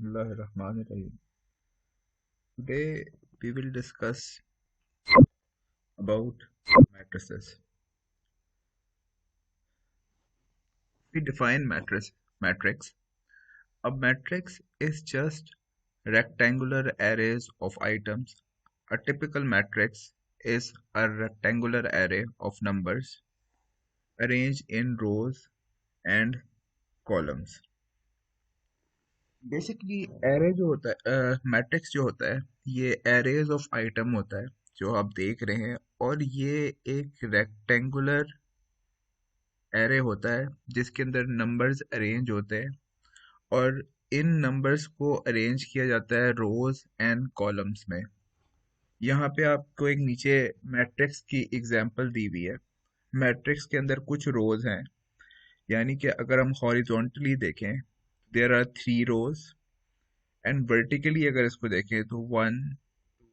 Bismillahirrahmanirrahim. Today we will discuss about matrices. We define matrix. A matrix is just rectangular arrays of items. A typical matrix is a rectangular array of numbers arranged in rows and columns. Basically array जो होता है matrix जो होता है ये arrays of item होता है जो आप देख रहे हैं और ये एक रेक्टेंगुलर एरे होता है जिसके अंदर नंबर्स अरेंज होते हैं और इन नंबर्स को अरेंज किया जाता है रोज एंड कॉलम्स में। यहाँ पे आपको एक नीचे मैट्रिक्स की एग्जांपल दी हुई है। मैट्रिक्स के अंदर कुछ रोज हैं, यानी कि अगर हम हॉरिजॉन्टली देखें there are 3 rows and vertically अगर इसको देखें तो 1 2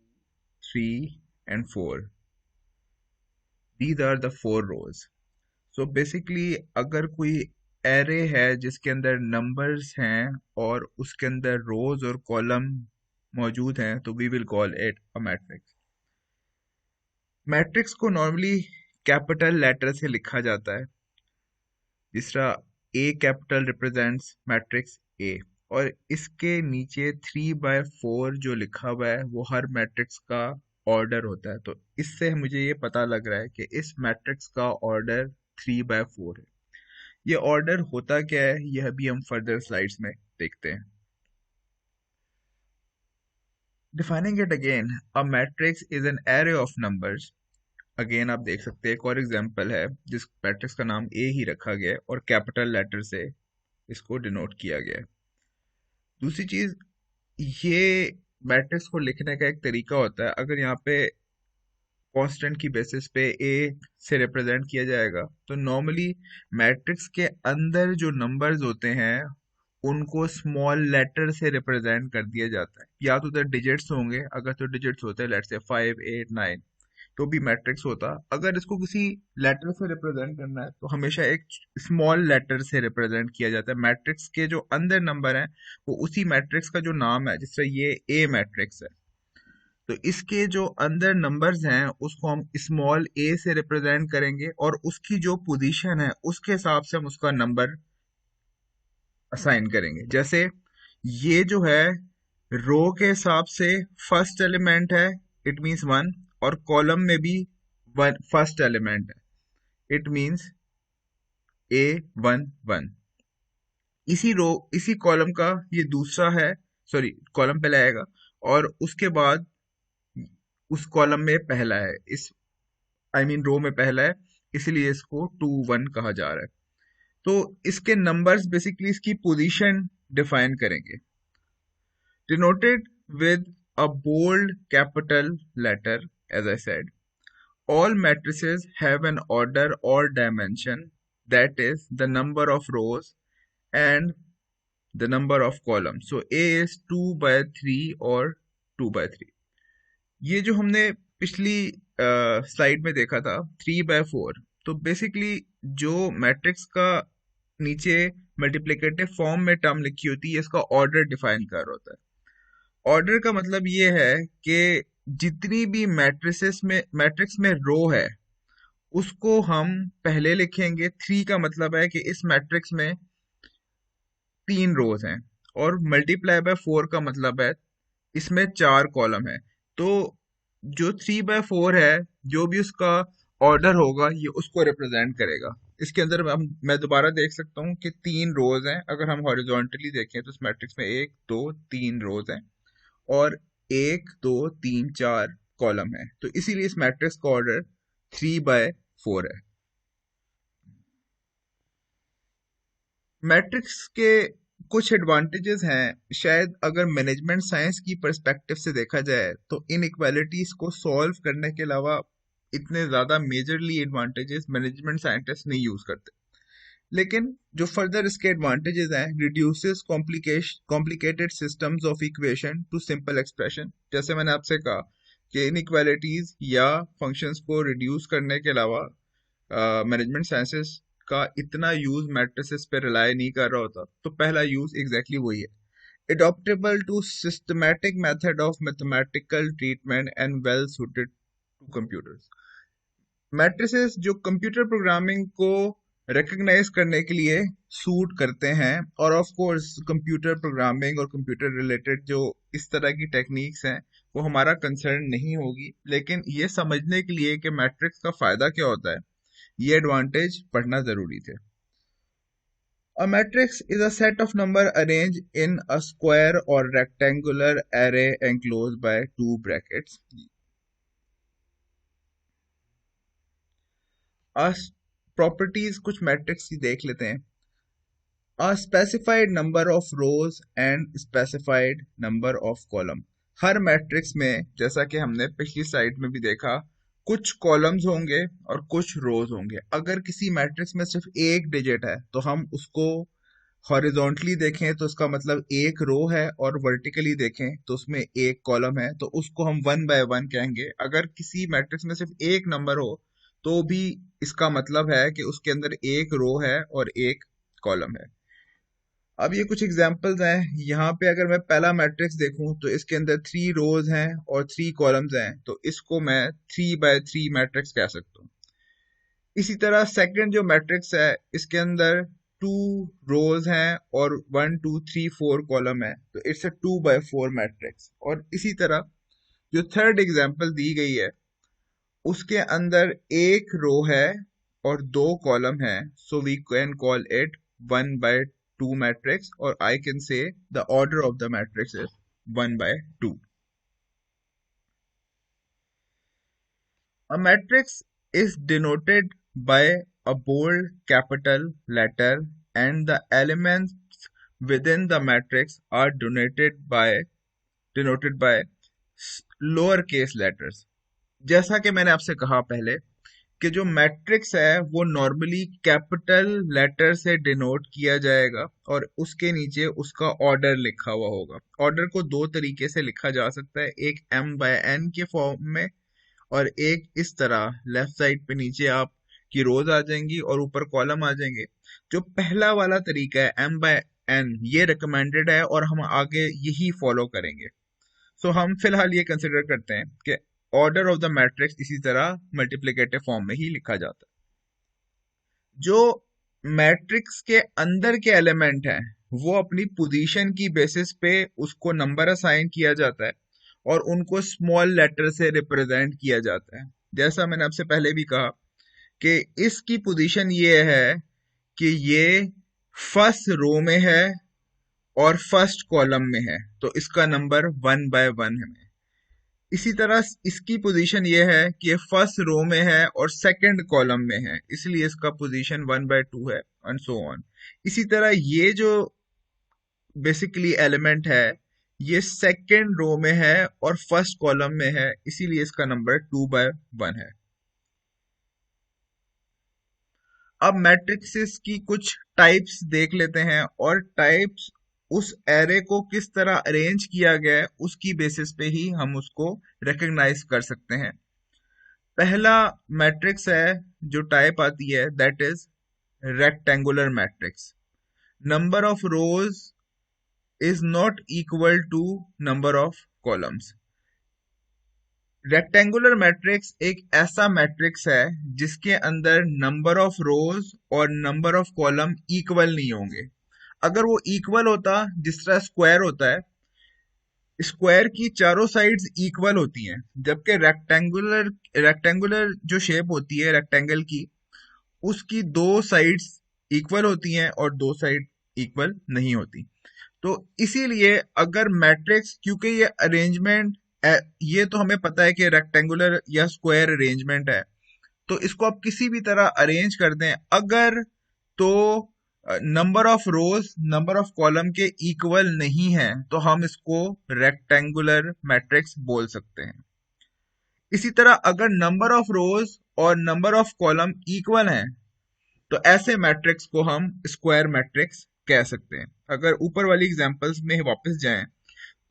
3 and 4 these are the 4 rows. So basically अगर कोई एरे है जिसके अंदर नंबर्स हैं और उसके अंदर रोज और कॉलम मौजूद हैं तो we will call it a matrix. Matrix को नॉर्मली कैपिटल लेटर से लिखा जाता है, जिस तरह A capital represents matrix A, और इसके नीचे 3/4 जो लिखा हुआ है वो हर मैट्रिक्स का ऑर्डर होता है। तो इससे मुझे ये पता लग रहा है कि इस मैट्रिक्स का ऑर्डर 3/4 है। ये ऑर्डर होता क्या है यह भी हम फर्दर स्लाइड्स में देखते हैं। Defining it again, a matrix is an array of numbers. Again आप देख सकते हैं एक और एग्जांपल है जिस मैट्रिक्स का नाम ए ही रखा गया है और कैपिटल लेटर से इसको डिनोट किया गया है। दूसरी चीज, ये मैट्रिक्स को लिखने का एक तरीका होता है। अगर यहाँ पे कांस्टेंट की बेसिस पे ए से रिप्रेजेंट किया जाएगा तो नॉर्मली मैट्रिक्स के अंदर जो नंबर्स होते हैं उनको स्मॉल लेटर से रिप्रेजेंट कर दिया जाता है। या तो उधर डिजिट्स होंगे, अगर तो डिजिट्स होते हैं लेट्स से 5 8 9 तो भी मैट्रिक्स होता। अगर इसको किसी लेटर से रिप्रेजेंट करना है तो हमेशा एक स्मॉल लेटर से रिप्रेजेंट किया जाता है। मैट्रिक्स के जो अंदर नंबर हैं वो उसी मैट्रिक्स का जो नाम है, जिस तरह ये ए मैट्रिक्स है तो इसके जो अंदर नंबर्स हैं उसको हम स्मॉल ए से रिप्रेजेंट करेंगे और उसकी जो पोजीशन है उसके हिसाब से हम उसका नंबर असाइन करेंगे। जैसे ये जो है रो के हिसाब से फर्स्ट एलिमेंट है, इट मींस 1, और कॉलम में भी वन फर्स्ट एलिमेंट है, इट मींस A11। इसी कॉलम का ये दूसरा है, सॉरी कॉलम पहले आएगा और उसके बाद उस कॉलम में पहला है, इस रो में पहला है, इसलिए इसको 2 1 कहा जा रहा है। तो इसके नंबर्स बेसिकली इसकी पोजीशन डिफाइन करेंगे, denoted with a bold capital letter. As I said, all matrices have an order or dimension, that is the number of rows and the number of columns. So A is 2/3 or 2/3. ये जो हमने पिछली slide में देखा था 3/4, तो basically जो matrix का नीचे मल्टीप्लिकेटिव फॉर्म में टर्म लिखी होती है इसका ऑर्डर डिफाइन कर रहा होता है। ऑर्डर का मतलब ये है कि जितनी भी मैट्रिक्स में रो है उसको हम पहले लिखेंगे। 3 का मतलब है कि इस मैट्रिक्स में 3 रोज हैं, और मल्टीप्लाई बाय 4 का मतलब है इसमें 4 कॉलम है। तो जो 3/4 है जो भी उसका ऑर्डर होगा ये उसको रिप्रेजेंट करेगा। इसके अंदर मैं दोबारा देख सकता हूँ कि 3 रोज हैं। अगर हम हॉरिजॉन्टली देखें तो इस मैट्रिक्स में 1 2 3 रोज हैं और 1 2 3 4 कॉलम है, तो इसीलिए इस मैट्रिक्स का ऑर्डर 3/4 है। मैट्रिक्स के कुछ एडवांटेजेस हैं। शायद अगर मैनेजमेंट साइंस की पर्सपेक्टिव से देखा जाए तो इनइक्वालिटीज को सॉल्व करने के अलावा इतने ज्यादा मेजरली एडवांटेजेस मैनेजमेंट साइंटिस्ट नहीं यूज करते। लेकिन जो फर्दर इसके एडवांटेजेस हैं, reduces complicated systems of equation two simple expression. जैसे मैंने आपसे कहा कि इनइक्वालिटीज या फंक्शंस को रिड्यूस करने के अलावा मैनेजमेंट साइंसेस का इतना यूज मैट्रिसेस पे रिलाई नहीं कर रहा होता, तो पहला यूज एग्जैक्टली वही है। adaptable to systematic method of mathematical treatment and well suited to computers. Matrices जो कंप्यूटर प्रोग्रामिंग को रिकग्नाइज करने के लिए सूट करते हैं, और ऑफ कोर्स कंप्यूटर प्रोग्रामिंग और कंप्यूटर रिलेटेड जो इस तरह की टेक्निक्स हैं वो हमारा कंसर्न नहीं होगी, लेकिन ये समझने के लिए कि मैट्रिक्स का फायदा क्या होता है, ये एडवांटेज पढ़ना जरूरी थे। A matrix is a set of number arranged in a square or rectangular array enclosed by two brackets. Properties कुछ मैट्रिक्स की देख लेते हैं। A specified number of rows and specified number of column. Her matrix में, जैसा कि हमने पिछली स्लाइड में भी देखा, कुछ कॉलम्स होंगे और कुछ रोज होंगे। अगर किसी मैट्रिक्स में सिर्फ एक डिजिट है तो हम उसको हॉरिजॉन्टली देखें तो उसका मतलब एक रो है, और वर्टिकली देखें तो उसमें एक कॉलम है, तो उसको हम 1 बाय 1 कहेंगे। अगर किसी मैट्रिक्स में सिर्फ एक नंबर हो तो भी इसका मतलब है कि उसके अंदर एक रो है और एक कॉलम है। अब ये कुछ एग्जांपल्स हैं। यहाँ पे अगर मैं पहला मैट्रिक्स देखूं तो इसके अंदर 3 रोज हैं और 3 कॉलम्स हैं, तो इसको मैं 3 बाय 3 मैट्रिक्स कह सकता हूँ। इसी तरह सेकंड जो मैट्रिक्स है, इसके अंदर 2 रोज हैं और 1 2 3 4 कॉलम है, तो इट्स अ 2 बाय 4 मैट्रिक्स। और इसी तरह जो थर्ड एग्जांपल दी गई है उसके अंदर एक रो है और 2 कॉलम है, so we can call it 1 by 2 matrix, और I can say the order of the matrix is 1 by 2। A matrix is denoted by a bold capital letter, and the elements within the matrix are denoted by lower case letters. जैसा कि मैंने आपसे कहा पहले कि जो matrix है वो नॉर्मली कैपिटल लेटर से डिनोट किया जाएगा और उसके नीचे उसका ऑर्डर लिखा हुआ होगा। ऑर्डर को दो तरीके से लिखा जा सकता है, एक m बाय n के फॉर्म में और एक इस तरह लेफ्ट साइड पे नीचे आप की रोज आ जाएंगी और ऊपर कॉलम आ जाएंगे। जो पहला वाला तरीका है m बाय n, ये रिकमेंडेड है और हम आगे यही फॉलो करेंगे। सो हम फिलहाल ये कंसिडर करते हैं कि ऑर्डर ऑफ द मैट्रिक्स इसी तरह मल्टीप्लिकेटिव फॉर्म में ही लिखा जाता है। जो मैट्रिक्स के अंदर के एलिमेंट हैं वो अपनी पोजीशन की बेसिस पे उसको नंबर असाइन किया जाता है और उनको स्मॉल लेटर से रिप्रेजेंट किया जाता है। जैसा मैंने आपसे पहले भी कहा कि इसकी पोजीशन ये है कि ये फर्स्ट रो में है और फर्स्ट कॉलम में है, तो इसका नंबर 1 बाय 1 है। इसी तरह इसकी पोजीशन ये है कि ये फर्स्ट रो में है और सेकंड कॉलम में है, इसलिए इसका पोजीशन 1 बाय 2 है, एंड सो ऑन। इसी तरह ये जो बेसिकली एलिमेंट है ये सेकंड रो में है और फर्स्ट कॉलम में है, इसीलिए इसका नंबर 2 बाय 1 है। अब मैट्रिक्सेस की कुछ टाइप्स देख लेते हैं, और टाइप्स उस एरे को किस तरह अरेंज किया गया है उसकी बेसिस पे ही हम उसको रिकग्नाइज कर सकते हैं। पहला मैट्रिक्स है जो टाइप आती है, that is rectangular matrix. Number of rows is not equal to number of columns. Rectangular matrix एक ऐसा मैट्रिक्स है जिसके अंदर नंबर ऑफ रोज और नंबर ऑफ कॉलम इक्वल नहीं होंगे। अगर वो इक्वल होता, जिस तरह स्क्वायर होता है, स्क्वायर की चारों साइड्स इक्वल होती हैं, जबकि रेक्टेंगुलर जो शेप होती है रेक्टेंगल की, उसकी दो साइड्स इक्वल होती हैं और दो साइड इक्वल नहीं होती। तो इसीलिए अगर मैट्रिक्स, क्योंकि ये अरेंजमेंट, ये तो हमें पता है कि रेक्टेंगुलर या स्क्वायर अरेंजमेंट है, तो इसको आप किसी भी तरह अरेंज कर दें, अगर तो number of rose number of column के इक्वल नहीं है तो हम इसको रेक्टेंगुलर मैट्रिक्स बोल सकते हैं। इसी तरह अगर नंबर ऑफ रोज और नंबर ऑफ कॉलम इक्वल हैं तो ऐसे मैट्रिक्स को हम स्क्वायर मैट्रिक्स कह सकते हैं। अगर ऊपर वाली एग्जांपल्स में वापस जाएं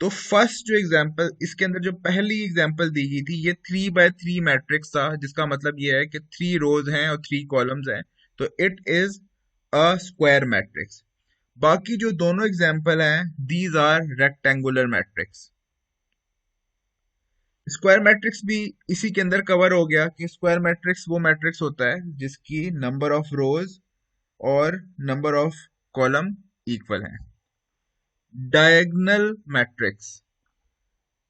तो फर्स्ट जो एग्जांपल, इसके अंदर जो पहली एग्जांपल दी गई थी, ये 3 बाय 3 मैट्रिक्स था, जिसका मतलब ये है कि 3 रोज हैं और 3 कॉलम्स हैं, तो it is a square matrix. बाकी जो दोनों एग्जाम्पल हैं these are rectangular matrix. Square matrix भी इसी के अंदर कवर हो गया कि स्क्वायर मैट्रिक्स वो मैट्रिक्स होता है जिसकी नंबर ऑफ रोज और नंबर ऑफ कॉलम इक्वल है। Diagonal matrix,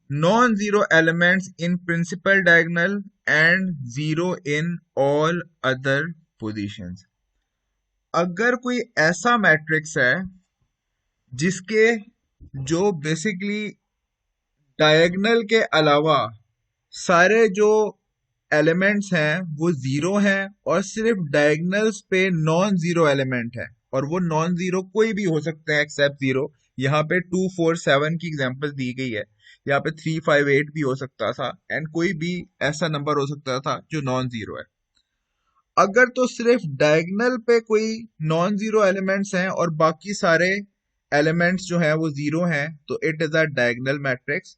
non zero elements in principle diagonal and zero in all other positions. अगर कोई ऐसा मैट्रिक्स है जिसके जो बेसिकली डायगोनल के अलावा सारे जो एलिमेंट्स हैं वो जीरो हैं और सिर्फ डायगोनल्स पे नॉन जीरो एलिमेंट है, और वो नॉन जीरो कोई भी हो सकते हैं एक्सेप्ट जीरो। यहाँ पे 247 की एग्जांपल दी गई है, यहाँ पे 358 भी हो सकता था, एंड कोई भी ऐसा नंबर हो सकता था जो नॉन जीरो है। अगर तो सिर्फ डायगोनल पे कोई नॉन जीरो एलिमेंट्स हैं और बाकी सारे एलिमेंट्स जो हैं वो जीरो हैं, तो it is a diagonal matrix.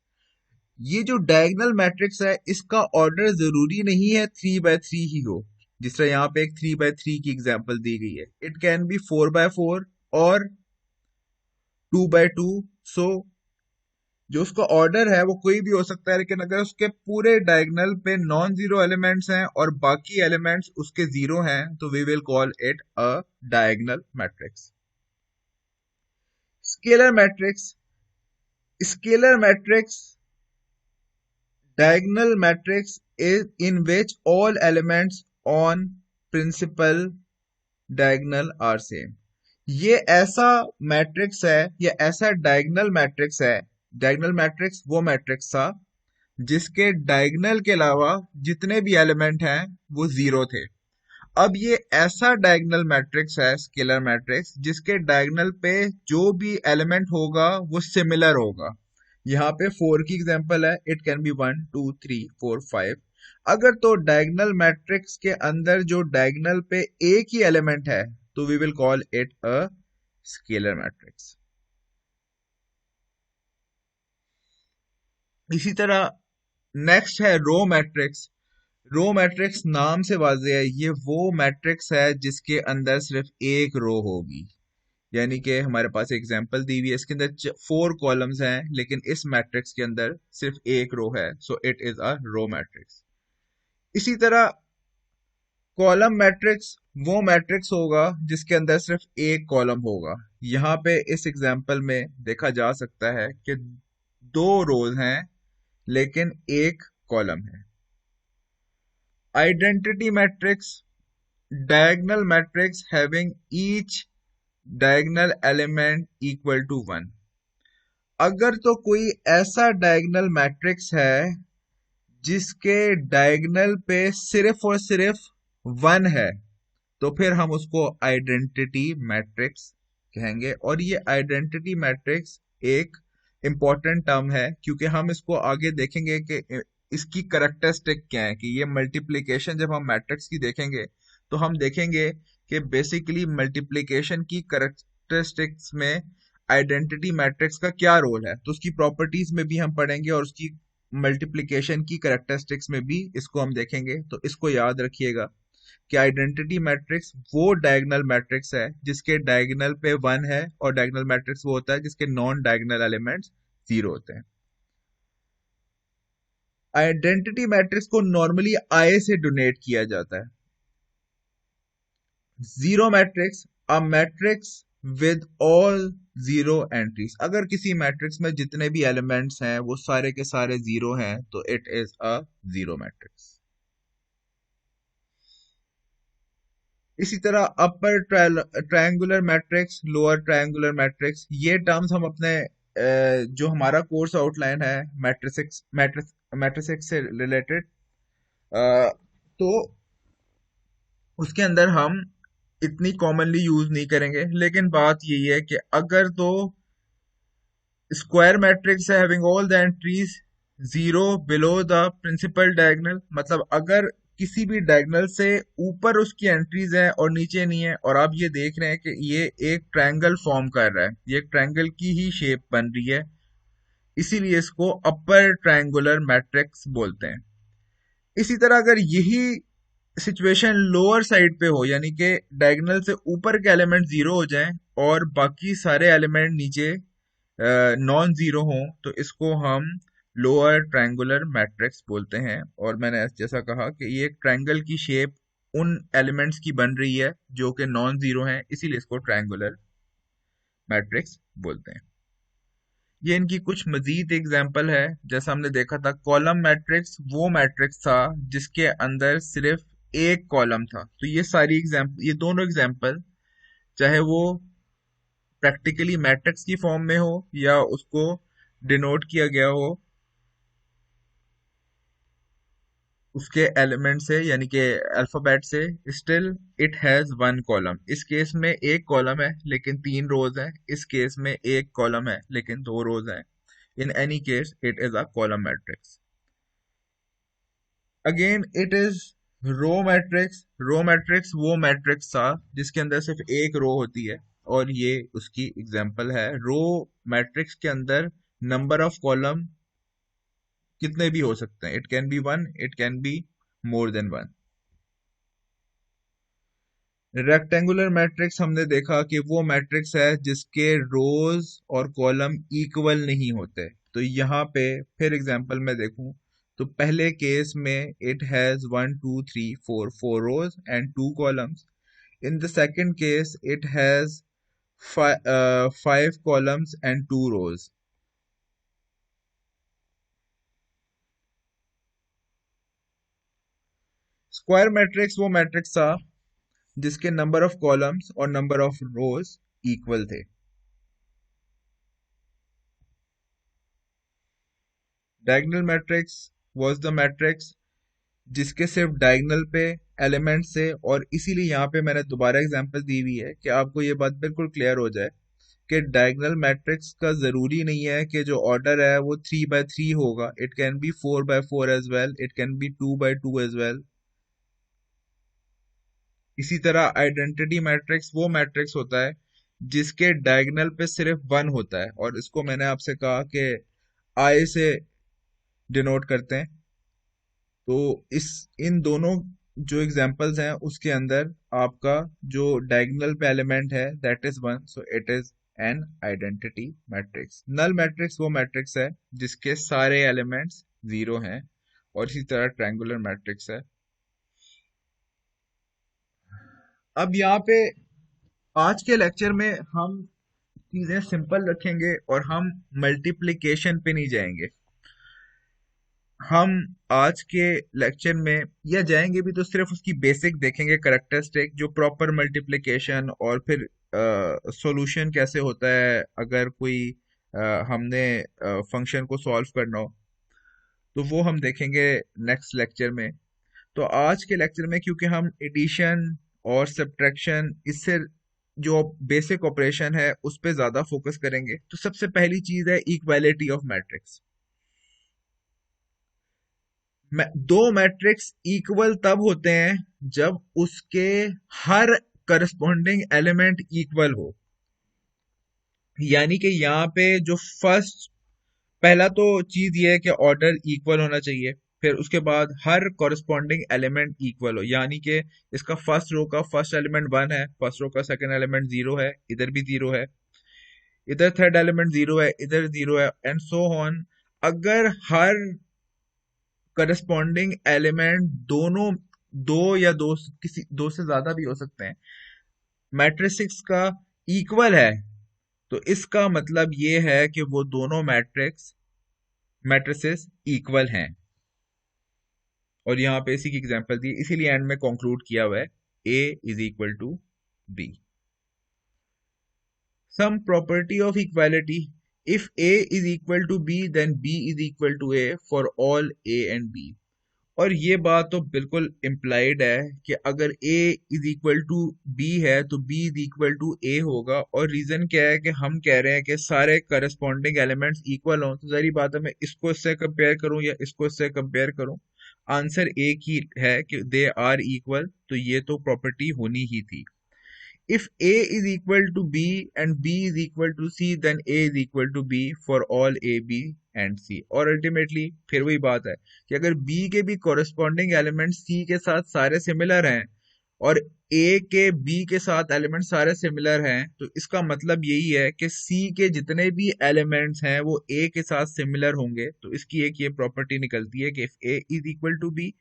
ये जो डायगोनल मैट्रिक्स है इसका ऑर्डर जरूरी नहीं है 3 by 3 ही हो, जिस तरह यहाँ पे एक 3 by 3 की एग्जांपल दी गई है। इट कैन बी 4 by 4 और 2 by 2। सो जो उसका ऑर्डर है वो कोई भी हो सकता है, लेकिन अगर उसके पूरे डायगोनल पे नॉन जीरो एलिमेंट्स हैं और बाकी एलिमेंट्स उसके जीरो हैं तो we will call it a diagonal matrix. Scalar matrix, scalar matrix diagonal matrix is in which all elements on principal diagonal are same। ये ऐसा मैट्रिक्स है, ये ऐसा डायगोनल मैट्रिक्स है। डायगोनल मैट्रिक्स वो मैट्रिक्स था जिसके डायगोनल के अलावा जितने भी एलिमेंट हैं वो जीरो थे। अब ये ऐसा डायगोनल मैट्रिक्स है स्केलर मैट्रिक्स जिसके डायगोनल पे जो भी एलिमेंट होगा वो सिमिलर होगा। यहाँ पे 4 की एग्जांपल है, इट कैन बी 1 2 3 4 5। अगर तो डायगोनल मैट्रिक्स के अंदर जो डायगोनल पे एक ही एलिमेंट है तो we will call it a scalar matrix. इसी तरह नेक्स्ट है रो मैट्रिक्स। रो मैट्रिक्स नाम से वाज़ेह है, ये वो मैट्रिक्स है जिसके अंदर सिर्फ एक रो होगी। यानी कि हमारे पास एग्जांपल दी हुई है, इसके अंदर 4 कॉलम्स हैं लेकिन इस मैट्रिक्स के अंदर सिर्फ एक रो है, so it is a row matrix. इसी तरह कॉलम मैट्रिक्स वो मैट्रिक्स होगा जिसके अंदर सिर्फ एक कॉलम होगा। यहाँ पे इस एग्जांपल में देखा जा सकता है कि 2 रोज हैं लेकिन एक कॉलम है। Identity matrix, diagonal matrix having each diagonal element equal to 1। अगर तो कोई ऐसा डायगोनल मैट्रिक्स है जिसके डायगोनल पे सिर्फ और सिर्फ 1 है तो फिर हम उसको आइडेंटिटी मैट्रिक्स कहेंगे। और ये आइडेंटिटी मैट्रिक्स एक इम्पॉर्टेंट टर्म है क्योंकि हम इसको आगे देखेंगे कि इसकी करेक्टरिस्टिक क्या है। कि ये मल्टीप्लिकेशन जब हम मैट्रिक्स की देखेंगे तो हम देखेंगे कि बेसिकली मल्टीप्लिकेशन की करेक्टरिस्टिक्स में आइडेंटिटी मैट्रिक्स का क्या रोल है, तो उसकी प्रॉपर्टीज में भी हम पढ़ेंगे और उसकी मल्टीप्लिकेशन की करेक्टरिस्टिक्स में भी इसको हम देखेंगे। तो इसको याद रखिएगा कि आइडेंटिटी मैट्रिक्स वो डायगोनल मैट्रिक्स है जिसके डायगोनल पे 1 है, और डायगोनल मैट्रिक्स वो होता है जिसके नॉन डायगोनल एलिमेंट्स 0 होते हैं। आइडेंटिटी मैट्रिक्स को नॉर्मली आई से डोनेट किया जाता है। Zero matrix, a matrix with all zero entries. अगर किसी मैट्रिक्स में जितने भी एलिमेंट्स हैं वो सारे के सारे जीरो हैं तो it is a zero matrix. इसी तरह upper triangular matrix, lower triangular matrix, ये टर्म्स हम अपने जो हमारा कोर्स आउटलाइन है मैट्रिक्स मैट्रिक्स से रिलेटेड, तो उसके अंदर हम इतनी कॉमनली यूज नहीं करेंगे। लेकिन बात यही है कि अगर तो स्क्वायर मैट्रिक्स है having all the entries zero below the principal diagonal, मतलब अगर किसी भी डायगोनल से ऊपर उसकी एंट्रीज हैं और नीचे नहीं है, और आप ये देख रहे हैं कि ये एक ट्रायंगल फॉर्म कर रहा है, ये एक ट्रायंगल की ही शेप बन रही है, इसीलिए इसको अपर ट्रायंगुलर मैट्रिक्स बोलते हैं। इसी तरह अगर यही सिचुएशन लोअर साइड पे हो, यानी कि डायगोनल से ऊपर के एलिमेंट जीरो हो जाएं और बाकी सारे एलिमेंट नीचे नॉन जीरो हों, तो इसको हम लोअर ट्रायंगुलर मैट्रिक्स बोलते हैं। और मैंने जैसा कहा कि ये एक ट्रायंगल की शेप उन एलिमेंट्स की बन रही है जो कि नॉन जीरो हैं, इसीलिए इसको ट्रायंगुलर मैट्रिक्स बोलते हैं। ये इनकी कुछ मजीद एग्जाम्पल है। जैसा हमने देखा था, कॉलम मैट्रिक्स वो मैट्रिक्स था जिसके अंदर सिर्फ एक कॉलम था। तो ये सारी एग्जाम्पल, ये दोनों एग्जाम्पल, चाहे वो प्रैक्टिकली मैट्रिक्स की फॉर्म में हो या उसको डिनोट किया गया हो उसके एलिमेंट से, यानी कि अल्फाबेट से, still it has one column. इस केस में एक कॉलम है लेकिन तीन रोज हैं, इस केस में एक कॉलम है लेकिन दो रोज हैं। In any case it is a column matrix. Again it is row matrix. Row matrix वो मैट्रिक्स था जिसके अंदर सिर्फ एक रो होती है, और ये उसकी एग्जांपल है। रो मैट्रिक्स के अंदर नंबर ऑफ कॉलम कितने भी हो सकते हैं, it can B one, it can be more than one. Rectangular matrix हमने देखा कि वो मैट्रिक्स है जिसके रोज और कॉलम इक्वल नहीं होते। तो यहाँ पे फिर एग्जांपल में देखूं तो पहले केस में it has one two three four, four rows and two columns. In the second case it has five columns and two rows. Square matrix वो मैट्रिक्स था जिसके नंबर ऑफ कॉलम्स और नंबर ऑफ रोज इक्वल थे। Diagonal matrix was the matrix जिसके सिर्फ diagonal पे element से, और इसीलिए यहाँ पे मैंने दोबारा एग्जांपल दी हुई है कि आपको ये बात बिल्कुल क्लियर हो जाए कि डायगोनल मैट्रिक्स का जरूरी नहीं है कि जो ऑर्डर है वो 3 by 3 होगा। It can be 4 by 4 as well, it can be 2 by 2 as well. इसी तरह आइडेंटिटी मैट्रिक्स वो मैट्रिक्स होता है जिसके डायगोनल पे सिर्फ वन होता है, और इसको मैंने आपसे कहा कि आई से डिनोट करते हैं। तो इस इन दोनों जो एग्जांपल्स हैं उसके अंदर आपका जो डायगोनल पे एलिमेंट है that is one, so it is an identity matrix. Null matrix वो मैट्रिक्स है जिसके सारे एलिमेंट्स जीरो हैं, और इसी तरह ट्रायंगुलर मैट्रिक्स है। अब यहाँ पे आज के लेक्चर में हम चीजें सिंपल रखेंगे और हम मल्टीप्लिकेशन पे नहीं जाएंगे। हम आज के लेक्चर में या जाएंगे भी तो सिर्फ उसकी बेसिक देखेंगे, करेक्टरिस्टिक, जो प्रॉपर मल्टीप्लिकेशन और फिर सॉल्यूशन कैसे होता है अगर कोई हमने फंक्शन को सॉल्व करना हो, तो वो हम देखेंगे नेक्स्ट लेक्चर में। तो आज के लेक्चर में क्योंकि हम एडिशन और सब्ट्रैक्शन, इससे जो बेसिक ऑपरेशन है उस पे ज्यादा फोकस करेंगे, तो सबसे पहली चीज है इक्वालिटी ऑफ मैट्रिक्स। दो मैट्रिक्स इक्वल तब होते हैं जब उसके हर करस्पॉन्डिंग एलिमेंट इक्वल हो। यानी कि यहाँ पे जो फर्स्ट, पहला तो चीज ये है कि ऑर्डर इक्वल होना चाहिए, फिर उसके बाद हर कॉरस्पॉन्डिंग एलिमेंट इक्वल हो। यानी कि इसका फर्स्ट रो का फर्स्ट एलिमेंट वन है, फर्स्ट रो का सेकंड एलिमेंट जीरो है, इधर भी जीरो है, इधर थर्ड एलिमेंट जीरो है, इधर जीरो है, एंड सो ऑन। अगर हर करस्पॉन्डिंग एलिमेंट दोनों, दो या दो, किसी दो से ज्यादा भी हो सकते हैं, मैट्रिक्स का इक्वल है, तो इसका मतलब ये है कि वो दोनों मैट्रिसेस इक्वल हैं। और यहाँ पे इसी की एग्जांपल दी, इसीलिए एंड में कंक्लूड किया हुआ है a is equal to b. Some property of equality, if a is equal to b then b is equal to a for all a and b। और ये बात तो बिल्कुल इम्प्लाइड है कि अगर a is equal to b है तो b is equal to a होगा। और रीजन क्या है कि हम कह रहे हैं कि सारे करस्पॉन्डिंग एलिमेंट्स इक्वल हों, तो सारी बात है मैं इसको इससे कंपेयर करूं या इसको इससे कंपेयर करूं, आंसर एक ही है कि दे आर इक्वल, तो ये तो प्रॉपर्टी होनी ही थी। if A is equal to B and B is equal to C, then A is equal to B for all A, B and C. और अल्टीमेटली फिर वही बात है कि अगर B के भी कॉरेस्पॉन्डिंग एलिमेंट C के साथ सारे सिमिलर हैं और A के B के साथ एलिमेंट सारे सिमिलर हैं, तो इसका मतलब यही है कि C के जितने भी एलिमेंट्स हैं वो A के साथ सिमिलर होंगे। तो इसकी एक ये प्रॉपर्टी निकलती है कि if A is equal to B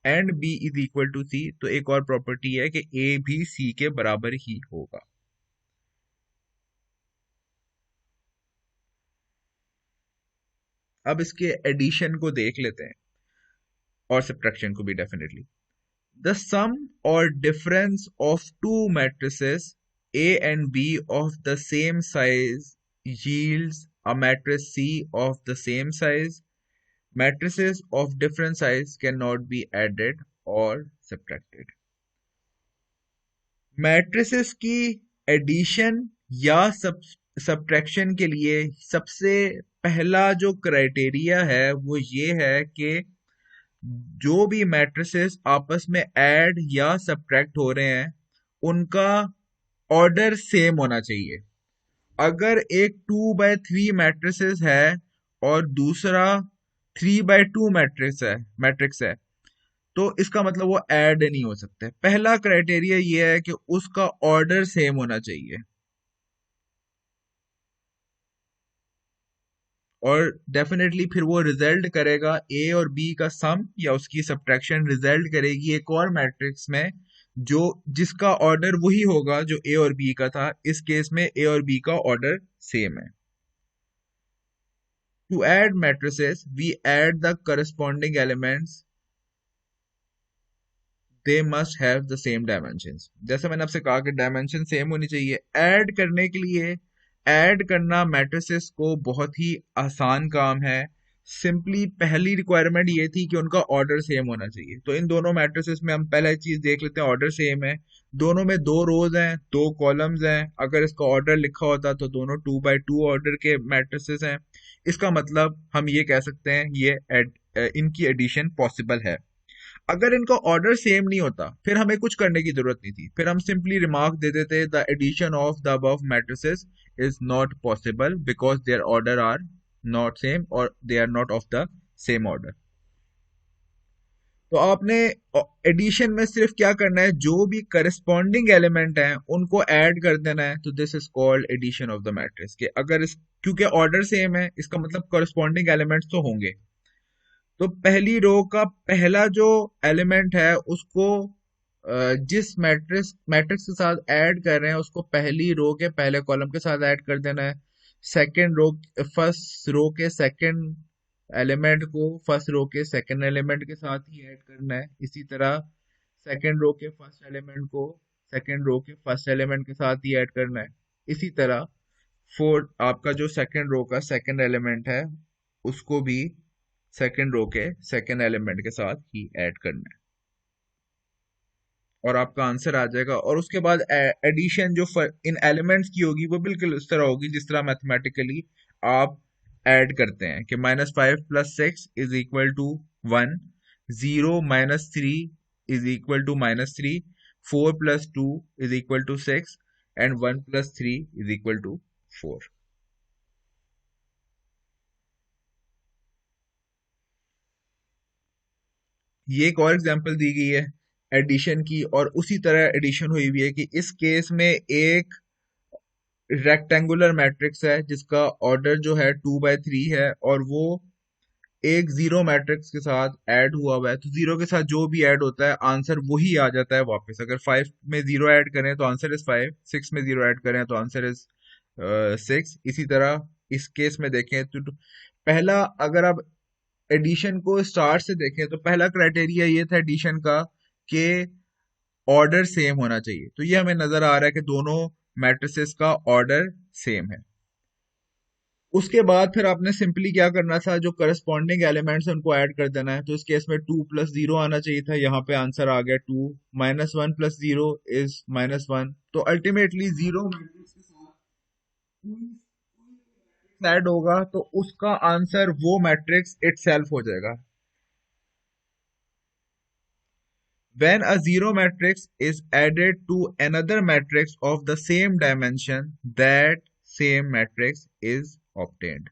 and b is equal to c, तो एक और प्रॉपर्टी है कि ए भी सी के बराबर ही होगा। अब इसके एडिशन को देख लेते हैं और सब्ट्रैक्शन को भी डेफिनेटली। द सम और difference of two matrices A and B of the same size yields a matrix C of the same size. Matrices of different size cannot be added or subtracted. Matrices की addition या subtraction के लिए सबसे पहला जो criteria है वो ये है कि जो भी मैट्रिसेस आपस में ऐड या सब्ट्रैक्ट हो रहे हैं उनका ऑर्डर सेम होना चाहिए। अगर एक 2/3 मैट्रिसेस है और दूसरा 3/2 मैट्रिक्स है तो इसका मतलब वो ऐड नहीं हो सकते। पहला क्राइटेरिया ये है कि उसका ऑर्डर सेम होना चाहिए और डेफिनेटली फिर वो रिजल्ट करेगा ए और बी का सम या उसकी सब्ट्रैक्शन रिजल्ट करेगी एक और मैट्रिक्स में जो जिसका ऑर्डर वही होगा जो ए और बी का था। इस केस में ए और बी का ऑर्डर सेम है। To add matrices we add the corresponding elements, they must have the same dimensions. जैसे मैंने आपसे कहा कि डायमेंशन सेम होनी चाहिए। ऐड करने के लिए ऐड करना मैट्रिसेस को बहुत ही आसान काम है। सिंपली पहली रिक्वायरमेंट ये थी कि उनका ऑर्डर सेम होना चाहिए। तो इन दोनों मैट्रिसेस में हम पहला चीज देख लेते हैं, ऑर्डर सेम है। दोनों में 2 रोज हैं, 2 कॉलम्स हैं। अगर इसका ऑर्डर लिखा होता तो दोनों 2/2 ऑर्डर के मैट्रिसेस हैं। इसका मतलब हम ये कह सकते हैं इनकी एडिशन पॉसिबल है। अगर इनका ऑर्डर सेम नहीं होता फिर हमें कुछ करने की जरूरत नहीं थी, फिर हम सिंपली रिमार्क दे देते the addition of the above matrices is not possible because their order are not same और they are not of the same order. तो आपने एडिशन में सिर्फ क्या करना है, जो भी करस्पॉन्डिंग एलिमेंट हैं उनको ऐड कर देना है। तो this is called addition of the matrix. के अगर इस क्योंकि ऑर्डर सेम है इसका मतलब करस्पॉन्डिंग एलिमेंट्स तो होंगे। तो पहली रो का पहला जो एलिमेंट है उसको जिस मैट्रिक्स के साथ ऐड कर रहे हैं उसको पहली रो के पहले कॉलम के साथ ऐड कर देना है। सेकंड रो फर्स्ट रो के सेकंड एलिमेंट को फर्स्ट रो के सेकंड एलिमेंट के साथ ही ऐड करना है। इसी तरह सेकंड रो के फर्स्ट एलिमेंट को सेकंड रो के फर्स्ट एलिमेंट के साथ ही ऐड करना है। इसी तरह फोर्थ आपका जो सेकंड रो का सेकंड एलिमेंट है उसको भी सेकंड रो के सेकंड एलिमेंट के साथ ही ऐड करना है और आपका आंसर आ जाएगा। और उसके बाद एडिशन जो इन एलिमेंट्स की होगी वो बिल्कुल उस तरह होगी जिस तरह मैथमेटिकली आप ऐड करते हैं कि -5 + 6 is equal to 1, 0 - 3 is equal to -3, 4 + 2 is equal to 6 and 1 + 3 is equal to 4। ये एक और एग्जांपल दी गई है एडिशन की और उसी तरह एडिशन हुई हुई है कि इस केस में एक रेक्टेंगुलर मैट्रिक्स है जिसका ऑर्डर जो है 2/3 है और वो एक जीरो मैट्रिक्स के साथ ऐड हुआ हुआ है। तो जीरो के साथ जो भी ऐड होता है आंसर वही आ जाता है वापस। अगर 5 में जीरो ऐड करें तो आंसर इज 5, 6 में जीरो ऐड करें तो आंसर इज 6। इसी तरह इस केस में देखें तो पहला अगर आप एडिशन को स्टार्ट से देखें तो पहला क्राइटेरिया ये था एडिशन का कि ऑर्डर सेम होना चाहिए। तो ये हमें नजर आ रहा है कि दोनों मैट्रिसेस का ऑर्डर सेम है। उसके बाद फिर आपने सिंपली क्या करना था, जो करस्पॉन्डिंग एलिमेंट्स हैं उनको ऐड कर देना है। तो इस केस में 2 + 0 आना चाहिए था, यहाँ पे आंसर आ गया 2। -1 + 0 इज -1। तो अल्टीमेटली जीरो मैट्रिक्स के साथ ऐड होगा तो उसका आंसर वो मैट्रिक्स इटसेल्फ हो जाएगा। When a zero matrix is added to another matrix of the same dimension, that same matrix is obtained.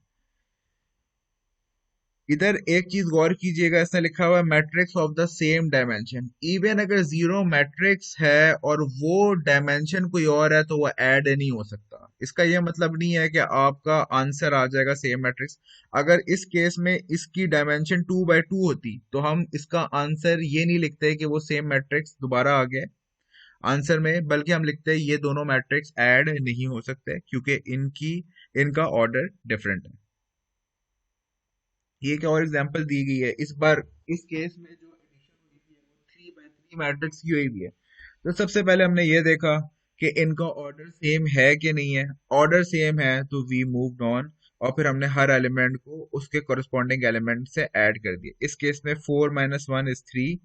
इधर एक चीज गौर कीजिएगा, इसने लिखा हुआ है matrix of the same dimension. Even अगर जीरो मैट्रिक्स है और वो डायमेंशन कोई और है तो वो ऐड नहीं हो सकता। इसका ये मतलब नहीं है कि आपका आंसर आ जाएगा सेम मैट्रिक्स। अगर इस केस में इसकी डायमेंशन 2 by 2 होती तो हम इसका आंसर ये नहीं लिखते कि वो सेम मैट्रिक्स दोबारा आ गए आंसर में, बल्कि हम लिखते हैं ये दोनों मैट्रिक्स ऐड नहीं हो सकते क्योंकि इनका ऑर्डर डिफरेंट है। ये एक और एग्जांपल दी गई है। इस बार इस केस में जो एडिशन हुई थी वो 3 by 3 मैट्रिक्स की हुई भी है। तो सबसे पहले हमने ये देखा कि इनका ऑर्डर सेम है कि नहीं है। ऑर्डर सेम है तो वी मूव्ड ऑन, और फिर हमने हर एलिमेंट को उसके कोरिस्पॉन्डिंग एलिमेंट से ऐड कर दिया। इस केस में 4 - 1 is 3,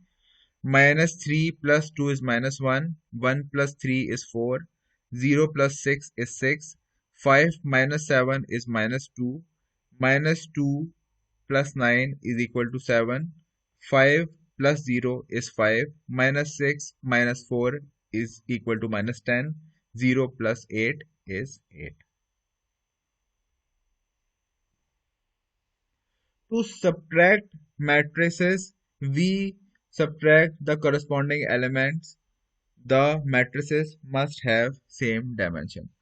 -3 + 2 is -1, 1 + 3 is 4, 0 + 6 is 6, 5 - 7 is -2, -2 plus 9 is equal to 7, 5 plus 0 is 5, -6 minus 4 is equal to -10, 0 plus 8 is 8. To subtract matrices, we subtract the corresponding elements. The matrices must have same dimension.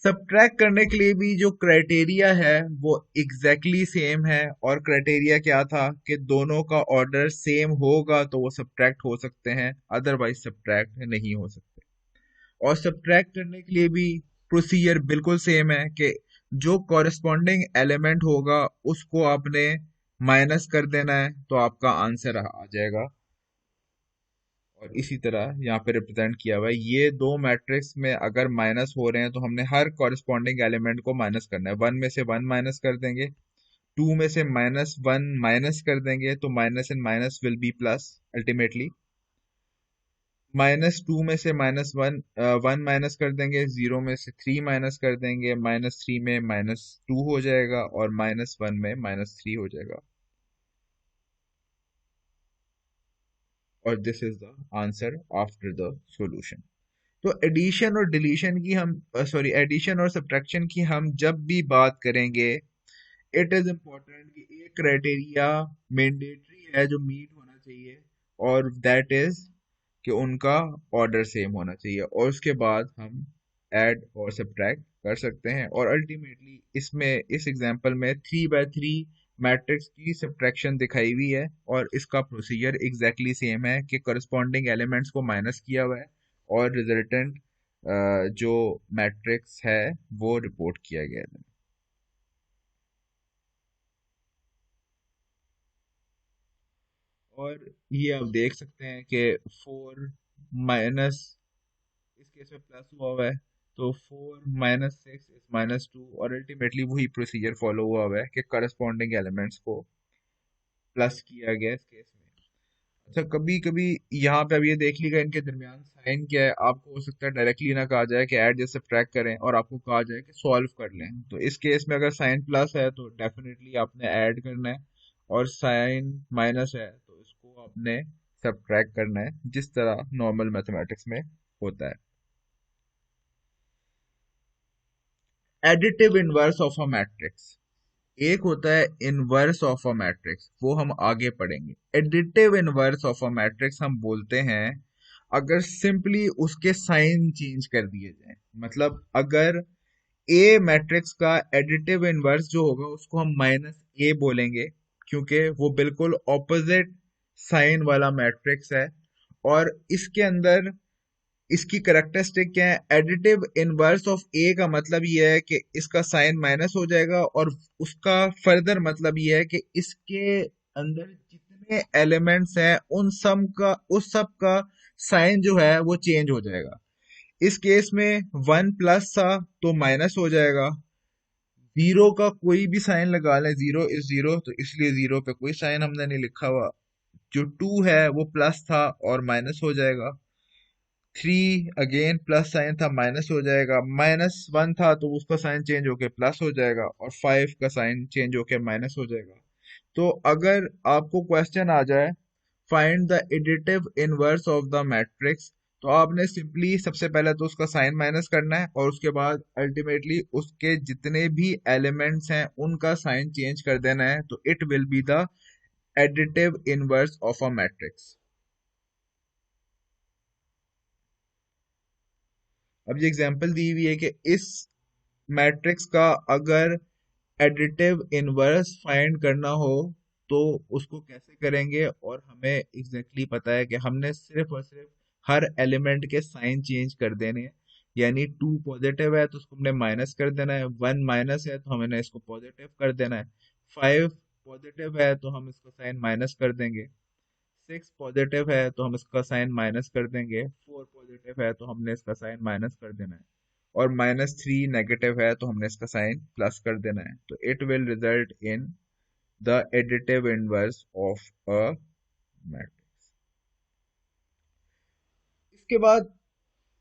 Subtract करने के लिए भी जो criteria है वो exactly same है, और criteria क्या था कि दोनों का ऑर्डर सेम होगा तो वो सब्ट्रैक्ट हो सकते हैं, अदरवाइज सब्ट्रैक्ट नहीं हो सकते। और सब्ट्रैक्ट करने के लिए भी प्रोसीजर बिल्कुल सेम है कि जो कॉरेस्पॉन्डिंग एलिमेंट होगा उसको आपने माइनस कर देना है तो आपका आंसर आ जाएगा। और इसी तरह यहाँ पे रिप्रेजेंट किया हुआ है, ये दो मैट्रिक्स में अगर माइनस हो रहे हैं तो हमने हर कॉरेस्पॉन्डिंग एलिमेंट को माइनस करना है। 1 में से 1 माइनस कर देंगे, 2 में से -1 माइनस कर देंगे तो minus and minus will be plus ultimately. -2 में से -1 माइनस कर देंगे, 0 में से 3 माइनस कर देंगे, -3 में -2 हो जाएगा और -1 में -3 हो जाएगा। और this is the answer after the solution. तो एडिशन और डिलीशन की हम एडिशन और सब्ट्रैक्शन की हम जब भी बात करेंगे, इट इज इम्पोर्टेंट कि एक क्राइटेरिया मैंडेटरी है जो मीट होना चाहिए, और दैट इज कि उनका ऑर्डर सेम होना चाहिए, और उसके बाद हम ऐड और सब्ट्रैक्ट कर सकते हैं। और अल्टीमेटली इसमें इस एग्जांपल में 3 by 3 मैट्रिक्स की सब्ट्रैक्शन दिखाई हुई है, और इसका प्रोसीजर एग्जैक्टली सेम है कि करस्पॉन्डिंग एलिमेंट्स को माइनस किया हुआ है और रिजल्टेंट जो मैट्रिक्स है वो रिपोर्ट किया गया है। और ये आप देख सकते हैं कि 4 माइनस, इस केस में प्लस हुआ है तो 4 - 6 इज -2, और अल्टीमेटली वही प्रोसीजर फॉलो हुआ है कि करस्पॉन्डिंग एलिमेंट्स को प्लस किया गया इस केस में। अच्छा, कभी कभी यहाँ पे अब ये देख लीजिएगा इनके दरमियान साइन क्या है। आपको हो सकता है डायरेक्टली ना कहा जाए कि ऐड जैसे सब्ट्रैक्ट करें, और आपको कहा जाए कि सॉल्व कर लें। तो इस केस में अगर साइन प्लस है तो डेफिनेटली आपने ऐड करना है, और साइन माइनस है तो इसको आपने सब्ट्रैक्ट करना है, जिस तरह नॉर्मल मैथमेटिक्स में होता है। Additive inverse of a matrix, एक होता है इनवर्स ऑफ अ मैट्रिक्स, वो हम आगे पढ़ेंगे। Additive inverse of a matrix हम बोलते हैं अगर सिंपली उसके साइन चेंज कर दिए जाएं। मतलब अगर ए मैट्रिक्स का एडिटिव इनवर्स जो होगा उसको हम -a बोलेंगे, क्योंकि वो बिल्कुल ऑपोजिट साइन वाला मैट्रिक्स है। और इसके अंदर इसकी करेक्टरिस्टिक क्या है, एडिटिव इनवर्स ऑफ ए का मतलब ये है कि इसका साइन माइनस हो जाएगा, और उसका फर्दर मतलब ये है कि इसके अंदर जितने एलिमेंट्स हैं उस सब का साइन जो है वो चेंज हो जाएगा। इस केस में 1 प्लस था तो माइनस हो जाएगा, 0 का कोई भी साइन लगा लें, 0 इज 0, तो इसलिए 0 पे कोई साइन हमने नहीं लिखा हुआ। जो 2 है वो प्लस था और माइनस हो जाएगा, 3 अगेन प्लस साइन था, माइनस हो जाएगा, -1 था तो उसका साइन चेंज होके प्लस हो जाएगा, और 5 का साइन चेंज होके माइनस हो जाएगा। तो अगर आपको क्वेश्चन आ जाए find the additive inverse of the matrix. तो आपने सिंपली सबसे पहले तो उसका साइन माइनस करना है और उसके बाद अल्टीमेटली उसके जितने भी एलिमेंट्स हैं उनका साइन चेंज कर देना है, तो it will be the additive inverse of a matrix. अब ये एग्जांपल दी हुई है कि इस मैट्रिक्स का अगर एडिटिव इनवर्स फाइंड करना हो तो उसको कैसे करेंगे, और हमें एग्जैक्टली पता है कि हमने सिर्फ और सिर्फ हर एलिमेंट के साइन चेंज कर देने हैं। यानी 2 पॉजिटिव है तो उसको हमने माइनस कर देना है, 1 माइनस है तो हमने इसको पॉजिटिव कर देना है, 5 पॉजिटिव है तो हम इसको साइन माइनस कर देंगे, 6 पॉजिटिव है तो हम इसका साइन माइनस कर देंगे, 4 पॉजिटिव है तो हमने इसका साइन माइनस कर देना है, और -3 नेगेटिव है तो हमने इसका साइन प्लस कर देना है। तो it will result in the additive inverse of a matrix. इसके बाद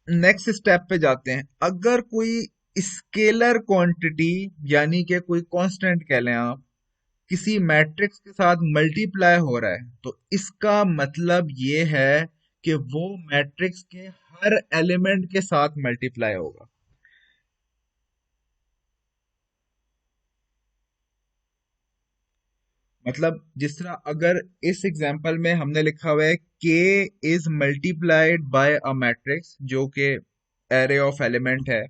नेक्स्ट स्टेप पे जाते हैं। अगर कोई स्केलर क्वांटिटी यानी कि कोई कांस्टेंट कह लें आप, किसी मैट्रिक्स के साथ मल्टीप्लाई हो रहा है तो इसका मतलब ये है कि वो मैट्रिक्स के हर एलिमेंट के साथ मल्टीप्लाई होगा। मतलब जिस तरह अगर इस एग्जांपल में हमने लिखा हुआ है k is multiplied by a matrix जो कि एरे ऑफ एलिमेंट है,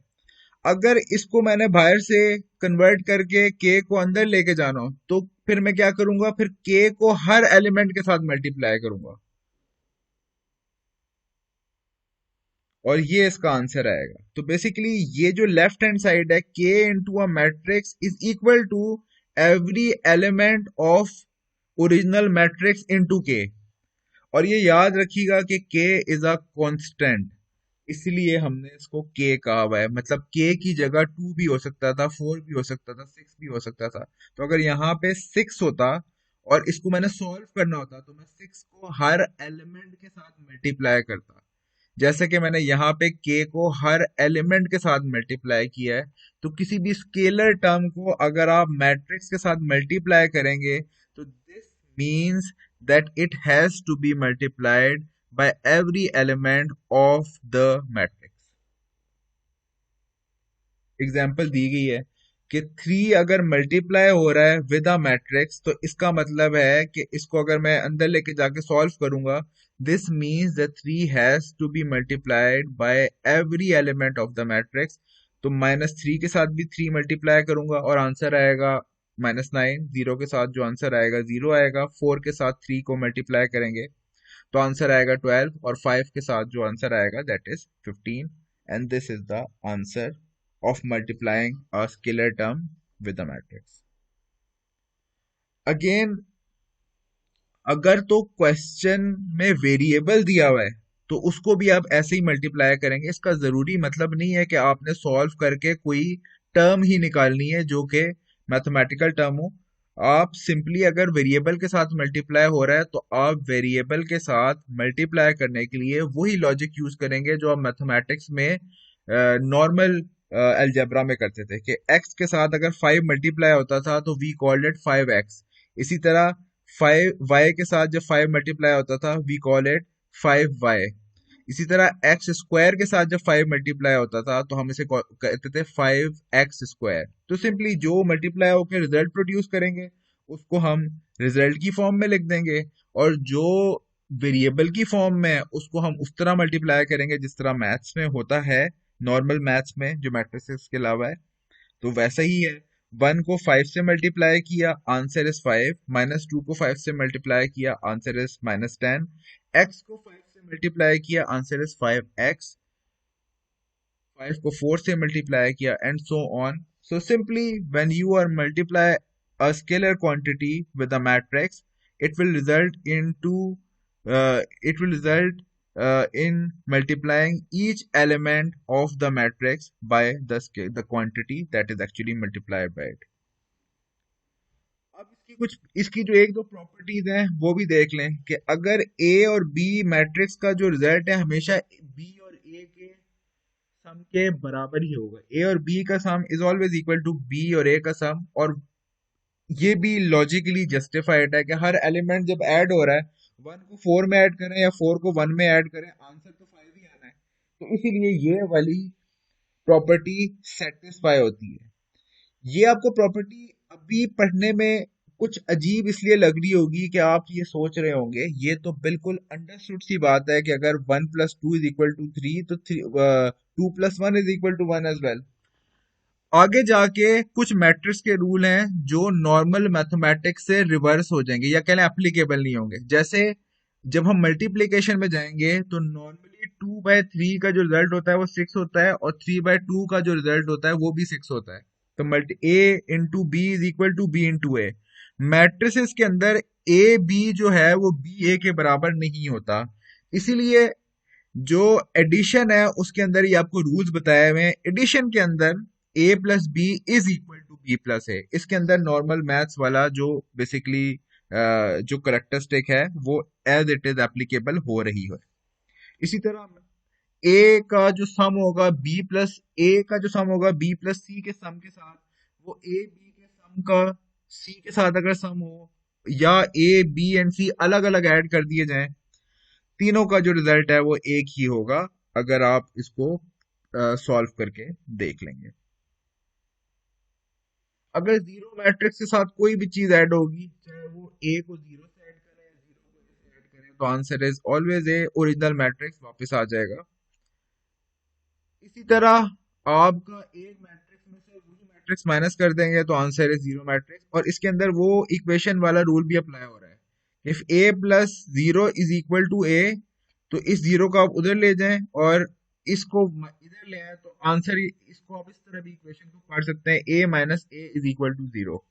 अगर इसको मैंने बाहर से कन्वर्ट करके k को अंदर लेके जाना हो तो फिर मैं क्या करूंगा, फिर k को हर एलिमेंट के साथ मल्टीप्लाई करूंगा और ये इसका आंसर आएगा। तो बेसिकली ये जो लेफ्ट हैंड साइड है, k into a matrix is equal to every element of original matrix into K. और ये याद रखिएगा कि k इज अ कांस्टेंट, इसलिए हमने इसको k कहा हुआ है। मतलब k की जगह 2 भी हो सकता था, 4 भी हो सकता था, 6 भी हो सकता था। तो अगर यहाँ पे 6 होता और इसको मैंने सॉल्व करना होता तो मैं 6 को हर एलिमेंट के साथ मल्टीप्लाई करता। जैसे कि मैंने यहाँ पे k को हर एलिमेंट के साथ मल्टीप्लाई किया है, तो किसी भी स्केलर टर्म को अगर आप मैट्रिक्स के साथ मल्टीप्लाई करेंगे तो this means that it has to be multiplied by every element of the matrix। Example दी गई है कि 3 अगर मल्टीप्लाई हो रहा है विद अ मैट्रिक्स तो इसका मतलब है कि इसको अगर मैं अंदर लेके जाके सॉल्व करूंगा, this means the 3 has to be multiplied by every element of the matrix. तो -3 के साथ भी 3 मल्टीप्लाई करूंगा और आंसर आएगा -9। 0 के साथ जो आंसर आएगा 0 आएगा। 4 के साथ 3 को मल्टीप्लाई करेंगे तो आंसर आएगा 12, और 5 के साथ जो आंसर आएगा that is 15। And this is the answer of multiplying a scalar term with a matrix। Again, अगर तो क्वेश्चन में वेरिएबल दिया हुआ है तो उसको भी आप ऐसे ही मल्टीप्लाई करेंगे। इसका जरूरी मतलब नहीं है कि आपने सॉल्व करके कोई टर्म ही निकालनी है जो कि मैथमेटिकल टर्म हो। आप सिंपली अगर वेरिएबल के साथ मल्टीप्लाई हो रहा है तो आप वेरिएबल के साथ मल्टीप्लाई करने के लिए वही लॉजिक यूज करेंगे जो आप मैथमेटिक्स में नॉर्मल अलजेब्रा में करते थे कि x के साथ अगर 5 मल्टीप्लाई होता था तो वी कॉल्ड इट 5x। इसी तरह 5y के साथ जब 5 मल्टीप्लाई होता था वी कॉल इट 5y। इसी तरह एक्स स्क्वायर के साथ जब 5 मल्टीप्लाई होता था तो हम इसे कहते थे 5x²। तो सिंपली जो मल्टीप्लाई होकर रिजल्ट प्रोड्यूस करेंगे उसको हम रिजल्ट की फॉर्म में लिख देंगे, और जो वेरिएबल की फॉर्म में है उसको हम उस तरह मल्टीप्लाई करेंगे जिस तरह मैथ्स में होता है, नॉर्मल मैथ्स में जो मैट्रिसेस के अलावा है। तो वैसा ही है, 1 को 5 से मल्टीप्लाई किया आंसर इज 5, -2 को 5 से मल्टीप्लाई किया आंसर इज -10, x को 5 से मल्टीप्लाई किया आंसर इज 5x, 5 को 4 से मल्टीप्लाई किया and so on. So simply when you are multiply a scalar quantity with a matrix, it will result into it will result in multiplying each element of the matrix by the quantity that is actually multiplied by it। अब इसकी जो एक दो properties हैं वो भी देख लें कि अगर ए और बी मैट्रिक्स का जो रिजल्ट है हमेशा बी और ए के सम के बराबर ही होगा। ए और बी का sum is always equal to B और ए का सम, और ये भी लॉजिकली जस्टिफाइड है कि हर एलिमेंट जब ऐड हो रहा है वन को फोर में ऐड करें या फोर को वन में ऐड करें, आंसर तो फाइव ही आना है। तो इसीलिए ये वाली प्रॉपर्टी सेटिस्फाई होती है। ये आपको प्रॉपर्टी अभी पढ़ने में कुछ अजीब इसलिए लग रही होगी कि आप ये सोच रहे होंगे, ये तो बिल्कुल अंडरस्टूड सी बात है कि अगर one plus two is equal to three तो two plus one is equal to one as well. आगे जाके कुछ मैट्रिक्स के रूल हैं जो नॉर्मल मैथमेटिक्स से रिवर्स हो जाएंगे या कह लें एप्लीकेबल नहीं होंगे। जैसे जब हम मल्टीप्लिकेशन में जाएंगे तो नॉर्मली टू बाय थ्री का जो रिजल्ट होता है वो सिक्स होता है, और थ्री बाय टू का जो रिजल्ट होता है वो भी सिक्स होता है। तो multi A into B is equal to B into A. Matrices के अंदर ए बी जो है वो बी ए के बराबर नहीं होता। इसीलिए जो एडिशन है उसके अंदर ये आपको रूल्स बताए हुए हैं। एडिशन के अंदर a plus b is equal to b plus a, इसके अंदर नॉर्मल मैथ्स वाला जो बेसिकली जो करेक्टरिस्टिक है वो एज इट इज एप्लीकेबल हो रही है। इसी तरह ए का जो सम होगा बी प्लस ए का जो सम होगा बी प्लस सी के सम के साथ, वो ए बी के सम का सी के साथ अगर सम हो, या ए बी एंड सी अलग अलग ऐड कर दिए जाएं, तीनों का जो रिजल्ट है वो एक ही होगा अगर आप इसको सॉल्व करके देख लेंगे। अगर जीरो मैट्रिक्स के साथ कोई भी चीज ऐड होगी, चाहे वो ए को जीरो से ऐड करें या जीरो को ए से ऐड करें, तो answer is always a, original matrix वापस आ जाएगा। इसी तरह आपका एक मैट्रिक्स में से वही मैट्रिक्स माइनस कर देंगे तो आंसर इज जीरो मैट्रिक्स, और इसके अंदर वो इक्वेशन वाला रूल भी अप्लाई हो रहा है। If a plus zero is equal to a, तो इस जीरो को आप उधर ले जाएं और इसको इधर ले आए तो आंसर, इसको आप इस तरह भी इक्वेशन को पढ़ सकते हैं, A minus A is equal to zero.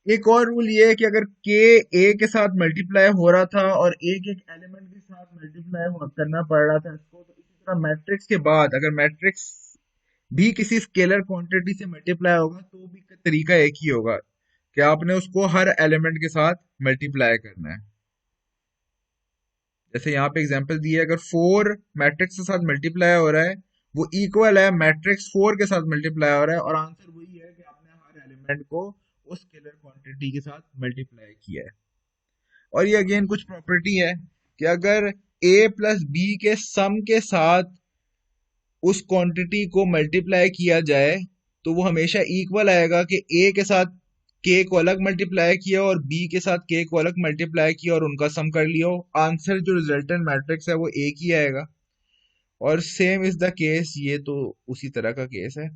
एक और रूल ये है कि अगर के ए के साथ मल्टीप्लाई हो रहा था और एक एक एलिमेंट के साथ मल्टीप्लाई करना पड़ रहा था इसको, तो इसी तरह मैट्रिक्स के बाद अगर मैट्रिक्स भी किसी स्केलर क्वांटिटी से मल्टीप्लाई होगा तो भी तरीका एक ही होगा कि आपने उसको हर एलिमेंट के साथ मल्टीप्लाई करना है। जैसे यहाँ पे एग्जांपल दिया है, अगर फोर मैट्रिक्स के साथ मल्टीप्लाई हो रहा है, वो इक्वल है मैट्रिक्स फोर के साथ मल्टीप्लाई हो रहा है, और आंसर वही है कि आपने हर एलिमेंट को उस स्केलर क्वांटिटी के साथ मल्टीप्लाई किया है। और ये अगेन कुछ प्रॉपर्टी है कि अगर ए प्लस बी के सम के साथ उस क्वांटिटी को मल्टीप्लाई किया जाए तो वो हमेशा इक्वल आएगा कि ए के साथ के को अलग मल्टीप्लाई किया और बी के साथ के को अलग मल्टीप्लाई किया और उनका सम कर लिया हो, आंसर जो रिजल्टेंट मैट्रिक्स है वो एक ही आएगा। और सेम इज द केस, ये तो उसी तरह का केस है।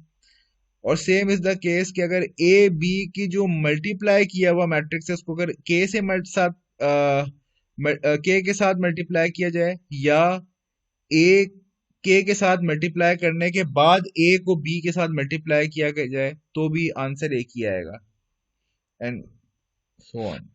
और सेम इज द केस कि अगर ए बी की जो मल्टीप्लाई किया हुआ मैट्रिक्स है उसको अगर के से साथ के साथ मल्टीप्लाई किया जाए, या ए के साथ मल्टीप्लाई करने के बाद ए को बी के साथ मल्टीप्लाई किया जाए तो भी आंसर एक ही आएगा, एंड सो ऑन।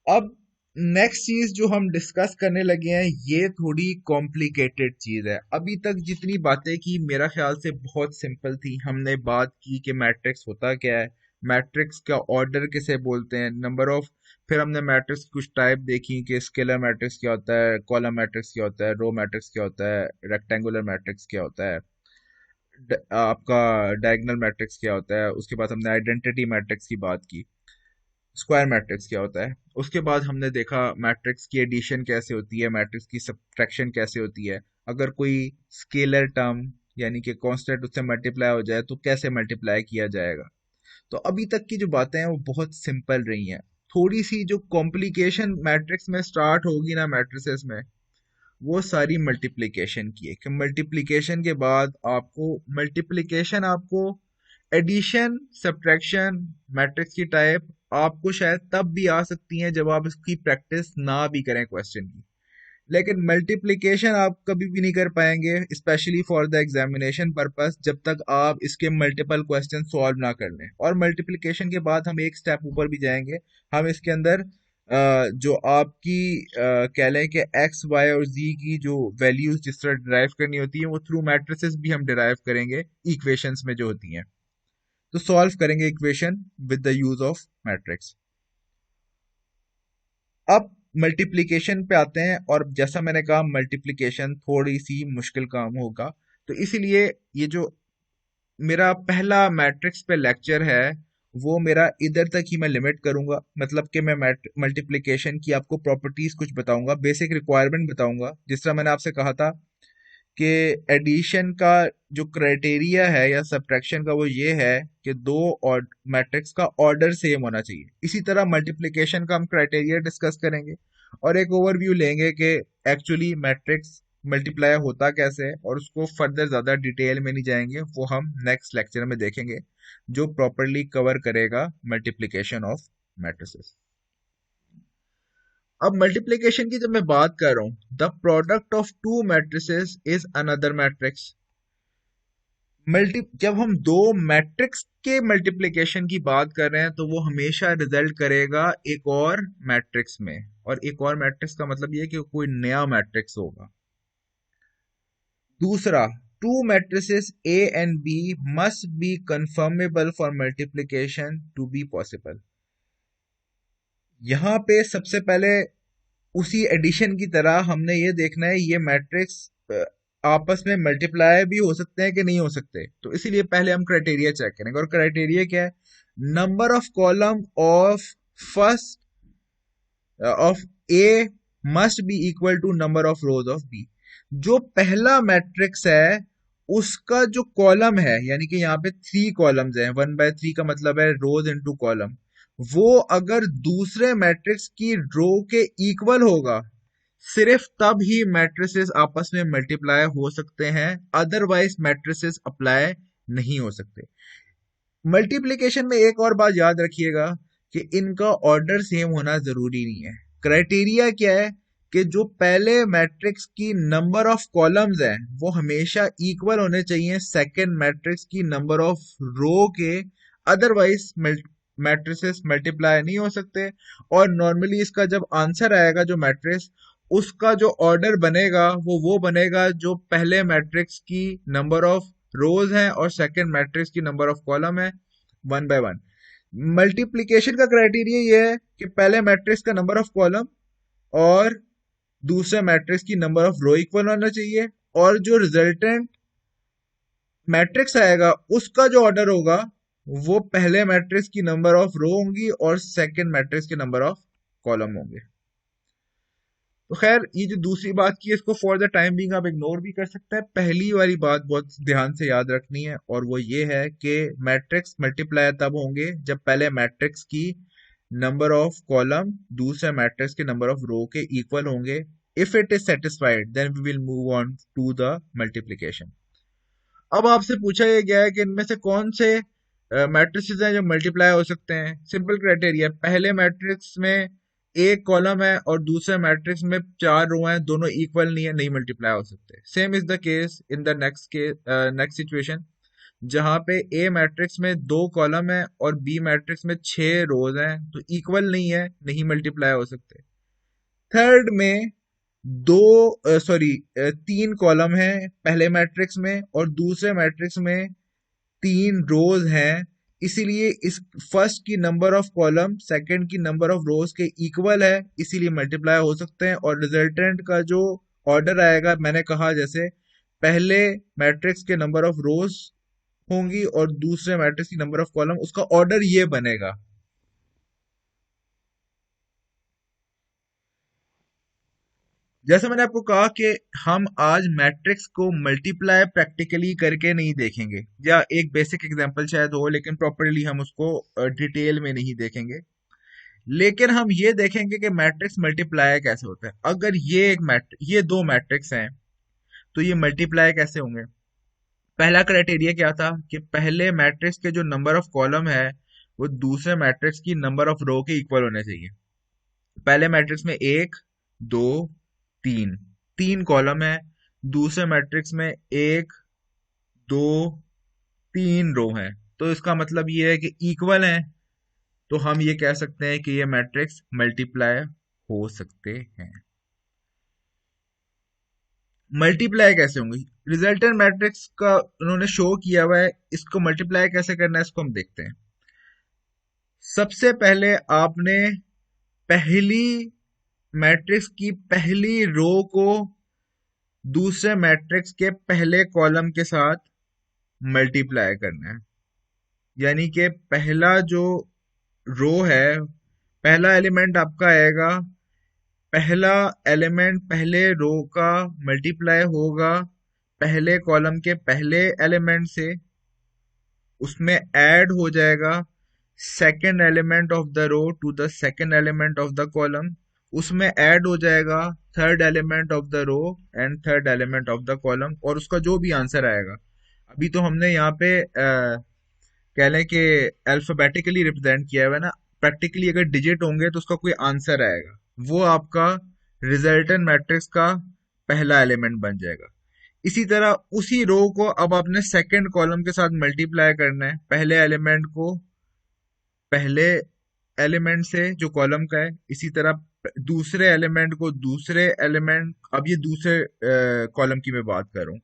अब नेक्स्ट चीज जो हम डिस्कस करने लगे हैं ये थोड़ी कॉम्प्लिकेटेड चीज है। अभी तक जितनी बातें की मेरा ख्याल से बहुत सिंपल थी। हमने बात की कि मैट्रिक्स होता क्या है, मैट्रिक्स का ऑर्डर किसे बोलते हैं, नंबर ऑफ, फिर हमने मैट्रिक्स कुछ टाइप देखी कि स्केलर मैट्रिक्स क्या होता है, कॉलम मैट्रिक्स क्या होता है, रो मैट्रिक्स क्या होता है, रेक्टेंगुलर मैट्रिक्स क्या होता है, आपका डायगोनल मैट्रिक्स क्या होता है। उसके बाद हमने आइडेंटिटी मैट्रिक्स की बात की, स्क्वायर मैट्रिक्स क्या होता है। उसके बाद हमने देखा मैट्रिक्स की एडिशन कैसे होती है, मैट्रिक्स की सब्ट्रैक्शन कैसे होती है, अगर कोई स्केलर टर्म यानी कि कांस्टेंट उससे मल्टीप्लाई हो जाए तो कैसे मल्टीप्लाई किया जाएगा। तो अभी तक की जो बातें हैं वो बहुत सिंपल रही हैं। थोड़ी सी जो कॉम्प्लिकेशन मैट्रिक्स में स्टार्ट होगी ना मैट्रिसेस में, वो सारी मल्टीप्लिकेशन की है कि मल्टीप्लिकेशन के बाद आपको एडिशन सब्ट्रैक्शन मैट्रिक्स की टाइप आपको शायद तब भी आ सकती हैं जब आप इसकी प्रैक्टिस ना भी करें क्वेश्चन की। लेकिन मल्टीप्लिकेशन आप कभी भी नहीं कर पाएंगे specially for the examination purpose जब तक आप इसके मल्टीपल क्वेश्चन सॉल्व ना कर लें। और मल्टीप्लिकेशन के बाद हम एक स्टेप ऊपर भी जाएंगे, हम इसके अंदर जो आपकी कह लें कि एक्स वाई और जी की जो वैल्यूज जिस तरह डिराइव करनी होती है वो थ्रू मैट्रिसेस भी हम डिराइव करेंगे इक्वेशंस में जो होती हैं। तो सॉल्व करेंगे equation with the use of matrix. अब मल्टीप्लिकेशन पे आते हैं, और जैसा मैंने कहा मल्टीप्लिकेशन थोड़ी सी मुश्किल काम होगा, तो इसीलिए ये जो मेरा पहला मैट्रिक्स पे लेक्चर है, वो मेरा इधर तक ही मैं लिमिट करूंगा। मतलब कि मैं मल्टीप्लिकेशन की आपको प्रॉपर्टीज कुछ बताऊंगा, बेसिक रिक्वायरमेंट बताऊंगा। जिस तरह मैंने आपसे कहा था कि एडिशन का जो क्राइटेरिया है या सब्ट्रैक्शन का, वो ये है कि दो और मैट्रिक्स का ऑर्डर सेम होना चाहिए। इसी तरह मल्टीप्लिकेशन का हम क्राइटेरिया डिस्कस करेंगे और एक ओवरव्यू लेंगे कि एक्चुअली मैट्रिक्स मल्टीप्लाई होता कैसे है, और उसको फर्दर ज्यादा डिटेल में नहीं जाएंगे, वो हम नेक्स्ट लेक्चर में देखेंगे जो प्रॉपरली कवर करेगा मल्टीप्लिकेशन ऑफ मैट्रिसेस। अब मल्टीप्लिकेशन की जब मैं बात कर रहा हूं, the product of two matrices is another matrix. जब हम दो मैट्रिक्स के मल्टीप्लिकेशन की बात कर रहे हैं तो वो हमेशा रिजल्ट करेगा एक और मैट्रिक्स में। और एक और मैट्रिक्स का मतलब ये है कि कोई नया मैट्रिक्स होगा। दूसरा, two matrices A and B must be conformable for multiplication to be possible. यहां पे सबसे पहले उसी एडिशन की तरह हमने ये देखना है ये मैट्रिक्स आपस में मल्टीप्लाई भी हो सकते हैं कि नहीं हो सकते। तो इसीलिए पहले हम क्राइटेरिया चेक करेंगे, और क्राइटेरिया क्या है? Number of column of first of A must be equal to number of rows of B. जो पहला मैट्रिक्स है उसका जो कॉलम है, यानी कि यहाँ पे 3 कॉलम्स हैं, 1/3 का मतलब है रोज इनटू कॉलम, वो अगर दूसरे मैट्रिक्स की रो के इक्वल होगा, सिर्फ तब ही मैट्रिसेस आपस में मल्टीप्लाई हो सकते हैं, अदरवाइज मैट्रिसेस अप्लाई नहीं हो सकते। मल्टीप्लिकेशन में एक और बात याद रखिएगा कि इनका ऑर्डर सेम होना जरूरी नहीं है। क्राइटेरिया क्या है कि जो पहले मैट्रिक्स की नंबर ऑफ कॉलम्स हैं वो हमेशा इक्वल होने चाहिए सेकंड मैट्रिक्स की नंबर ऑफ रो के, अदरवाइज मैट्रिसेस मल्टीप्लाई नहीं हो सकते। और नॉर्मली इसका जब आंसर आएगा जो मैट्रिक्स, उसका जो ऑर्डर बनेगा वो बनेगा जो पहले मैट्रिक्स की नंबर ऑफ रोज हैं और सेकंड मैट्रिक्स की नंबर ऑफ कॉलम है, 1/1। मल्टीप्लिकेशन का क्राइटेरिया ये है कि पहले मैट्रिक्स का नंबर ऑफ कॉलम और दूसरे मैट्रिक्स की नंबर ऑफ रो इक्वल होना चाहिए, और जो रिजल्टेंट मैट्रिक्स आएगा उसका जो ऑर्डर होगा वो पहले मैट्रिक्स की नंबर ऑफ रो होंगी और सेकंड मैट्रिक्स के नंबर ऑफ कॉलम होंगे। तो खैर, ये जो दूसरी बात की है इसको फॉर द टाइम बीइंग आप इग्नोर भी कर सकते हैं। पहली वाली बात बहुत ध्यान से याद रखनी है, और वो ये है कि मैट्रिक्स मल्टीप्लाई तब होंगे जब पहले मैट्रिक्स की नंबर ऑफ कॉलम दूसरे मैट्रिक्स के नंबर ऑफ रो के इक्वल होंगे। If it is satisfied then we will move on to the multiplication. अब आपसे पूछा यह गया है कि इनमें से कौन से मैट्रिसेस हैं जो मल्टीप्लाई हो सकते हैं। सिंपल क्राइटेरिया, पहले मैट्रिक्स में एक कॉलम है और दूसरे मैट्रिक्स में 4 रो हैं, दोनों इक्वल नहीं है, नहीं मल्टीप्लाई हो सकते। Same is the case in the next situation, जहां पे ए मैट्रिक्स में 2 कॉलम है और बी मैट्रिक्स में 6 रोज हैं, तो इक्वल नहीं है, नहीं मल्टीप्लाई हो सकते। थर्ड में दो सॉरी 3 कॉलम है पहले मैट्रिक्स में और दूसरे मैट्रिक्स में 3 रोज हैं, इसीलिए इस फर्स्ट की नंबर ऑफ कॉलम सेकंड की नंबर ऑफ रोज के इक्वल है, इसीलिए मल्टीप्लाई हो सकते हैं। और रिजल्टेंट का जो ऑर्डर आएगा, मैंने कहा जैसे पहले मैट्रिक्स के नंबर ऑफ रोज होंगी और दूसरे मैट्रिक्स की नंबर ऑफ कॉलम, उसका ऑर्डर ये बनेगा। जैसे मैंने आपको कहा कि हम आज मैट्रिक्स को मल्टीप्लाई प्रैक्टिकली करके नहीं देखेंगे, या एक बेसिक एग्जांपल शायद हो लेकिन प्रॉपरली हम उसको डिटेल में नहीं देखेंगे। लेकिन हम ये देखेंगे कि मैट्रिक्स मल्टीप्लाई कैसे होता है। अगर ये दो मैट्रिक्स हैं तो ये मल्टीप्लाई कैसे होंगे। पहला क्राइटेरिया क्या था कि पहले मैट्रिक्स के जो नंबर ऑफ कॉलम है वो दूसरे मैट्रिक्स की नंबर ऑफ रो के इक्वल होने चाहिए। पहले मैट्रिक्स में 1 2 3 3 कॉलम है, दूसरे मैट्रिक्स में 1 2 3 रो है, तो इसका मतलब ये है कि इक्वल है। तो हम ये कह सकते हैं कि ये मैट्रिक्स मल्टीप्लाई हो सकते हैं। मल्टीप्लाई कैसे होंगे? रिजल्टेंट मैट्रिक्स का उन्होंने शो किया हुआ है, इसको मल्टीप्लाई कैसे करना है इसको हम देखते हैं। सबसे पहले आपने पहली मैट्रिक्स की पहली रो को दूसरे मैट्रिक्स के पहले कॉलम के साथ मल्टीप्लाई करना है। यानी कि पहला जो रो है, पहला एलिमेंट आपका आएगा, पहला एलिमेंट पहले रो का मल्टीप्लाई होगा पहले कॉलम के पहले एलिमेंट से, उसमें ऐड हो जाएगा second element of the row to the second element of the column, उसमें ऐड हो जाएगा third element of the row and third element of the column, और उसका जो भी आंसर आएगा, अभी तो हमने यहाँ पे कह लें कि अल्फाबेटिकली रिप्रेजेंट किया हुआ है ना, प्रैक्टिकली अगर डिजिट होंगे तो उसका कोई आंसर आएगा, वो आपका रिजल्टेंट मैट्रिक्स का पहला एलिमेंट बन जाएगा। इसी तरह उसी रो को अब आपने सेकंड कॉलम के साथ मल्टीप्लाई करना है, पहले एलिमेंट को पहले एलिमेंट से जो कॉलम का है, इसी तरह दूसरे एलिमेंट को दूसरे एलिमेंट, अब ये दूसरे कॉलम की मैं बात कर रहा हूँ,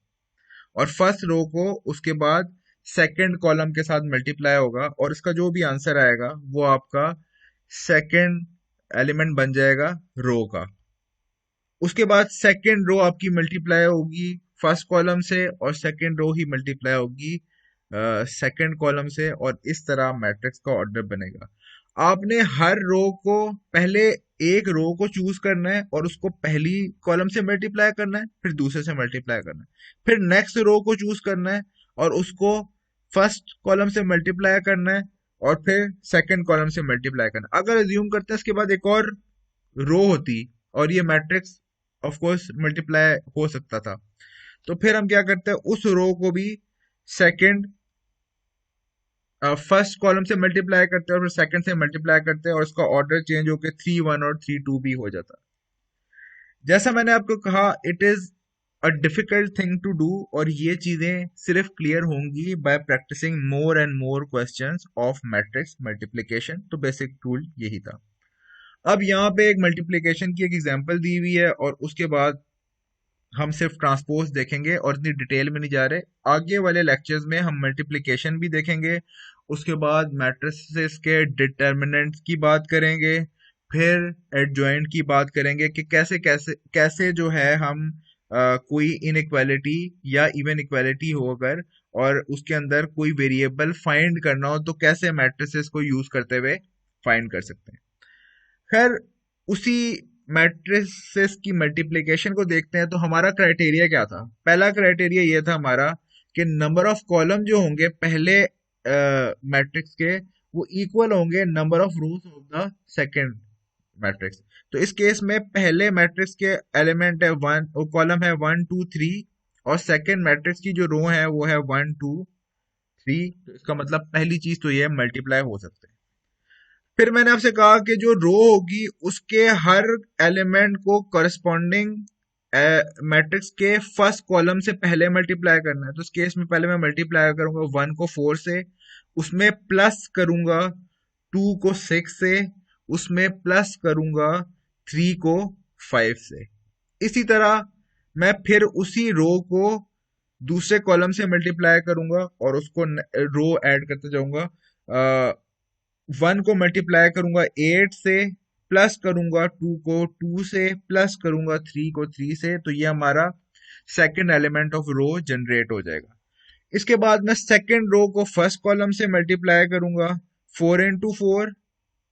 और फर्स्ट रो को उसके बाद सेकंड कॉलम के साथ मल्टीप्लाई होगा, और इसका जो भी आंसर आएगा वो आपका सेकंड एलिमेंट बन जाएगा रो का। उसके बाद सेकंड रो आपकी मल्टीप्लाई होगी फर्स्ट कॉलम से, और सेकंड रो ही मल्टीप्लाई होगी सेकंड कॉलम से, और इस तरह मैट्रिक्स का ऑर्डर बनेगा। आपने हर रो को पहले एक रो को चूज करना है और उसको पहली कॉलम से मल्टीप्लाई करना है, फिर दूसरे से मल्टीप्लाई करना है, फिर नेक्स्ट रो को चूज करना है और उसको फर्स्ट कॉलम से मल्टीप्लाई करना है, और फिर सेकंड कॉलम से मल्टीप्लाई करना है। अगर अज्यूम करते हैं इसके बाद एक और रो होती और ये मैट्रिक्स ऑफ कोर्स मल्टीप्लाई हो सकता था, तो फिर हम क्या करते हैं, उस रो को भी सेकंड फर्स्ट कॉलम से मल्टीप्लाई करते हैं और फिर सेकंड से मल्टीप्लाई करते हैं, और इसका ऑर्डर चेंज होकर 3-1 और 3-2 भी हो जाता है। जैसा मैंने आपको कहा, it is a difficult thing to do, और ये चीजें सिर्फ क्लियर होंगी by practicing more and more questions of matrix multiplication. तो बेसिक टूल यही था। अब यहाँ पे एक मल्टीप्लिकेशन की एक एग्जांपल दी हुई है, और उसके बाद हम सिर्फ ट्रांसपोज देखेंगे और इतनी डिटेल में नहीं जा रहे। आगे वाले लेक्चर्स में हम मल्टीप्लिकेशन भी देखेंगे, उसके बाद मैट्रिसेस के डिटर्मिनेंट्स की बात करेंगे, फिर एडजॉइंट की बात करेंगे कि कैसे कैसे कैसे जो है हम कोई इनइक्वालिटी या इवन इक्वालिटी हो अगर, और उसके अंदर कोई वेरिएबल फाइंड करना हो, तो कैसे मैट्रिसेस को यूज करते हुए फाइंड कर सकते हैं। खैर, उसी मैट्रिसेस की मल्टीप्लिकेशन को देखते हैं। तो हमारा क्राइटेरिया क्या था? पहला क्राइटेरिया ये था हमारा कि नंबर ऑफ कॉलम जो होंगे पहले मैट्रिक्स के, वो इक्वल होंगे number of rows of the second matrix. तो इस केस में पहले मैट्रिक्स के एलिमेंट है वन, कॉलम है 1 2 3, और सेकंड मैट्रिक्स की जो रो है वो है 1 2 3। तो इसका मतलब पहली चीज तो ये मल्टीप्लाई हो सकते हैं। फिर मैंने आपसे कहा कि जो रो होगी उसके हर एलिमेंट को करस्पॉन्डिंग मैट्रिक्स के फर्स्ट कॉलम से पहले मल्टीप्लाई करना है। तो इस केस में पहले मैं मल्टीप्लाई करूंगा 1 को 4 से, उसमें प्लस करूंगा 2 को 6 से, उसमें प्लस करूंगा 3 को 5 से। इसी तरह मैं फिर उसी रो को दूसरे कॉलम से मल्टीप्लाई करूंगा और उसको रो ऐड करते जाऊंगा। 1 को मल्टीप्लाई करूंगा 8 से, प्लस करूंगा 2 को 2 से, प्लस करूंगा 3 को 3 से। तो ये हमारा second element of row generate हो जाएगा। इसके बाद मैं सेकंड रो को फर्स्ट कॉलम से मल्टीप्लाई करूंगा 4 इंटू 4,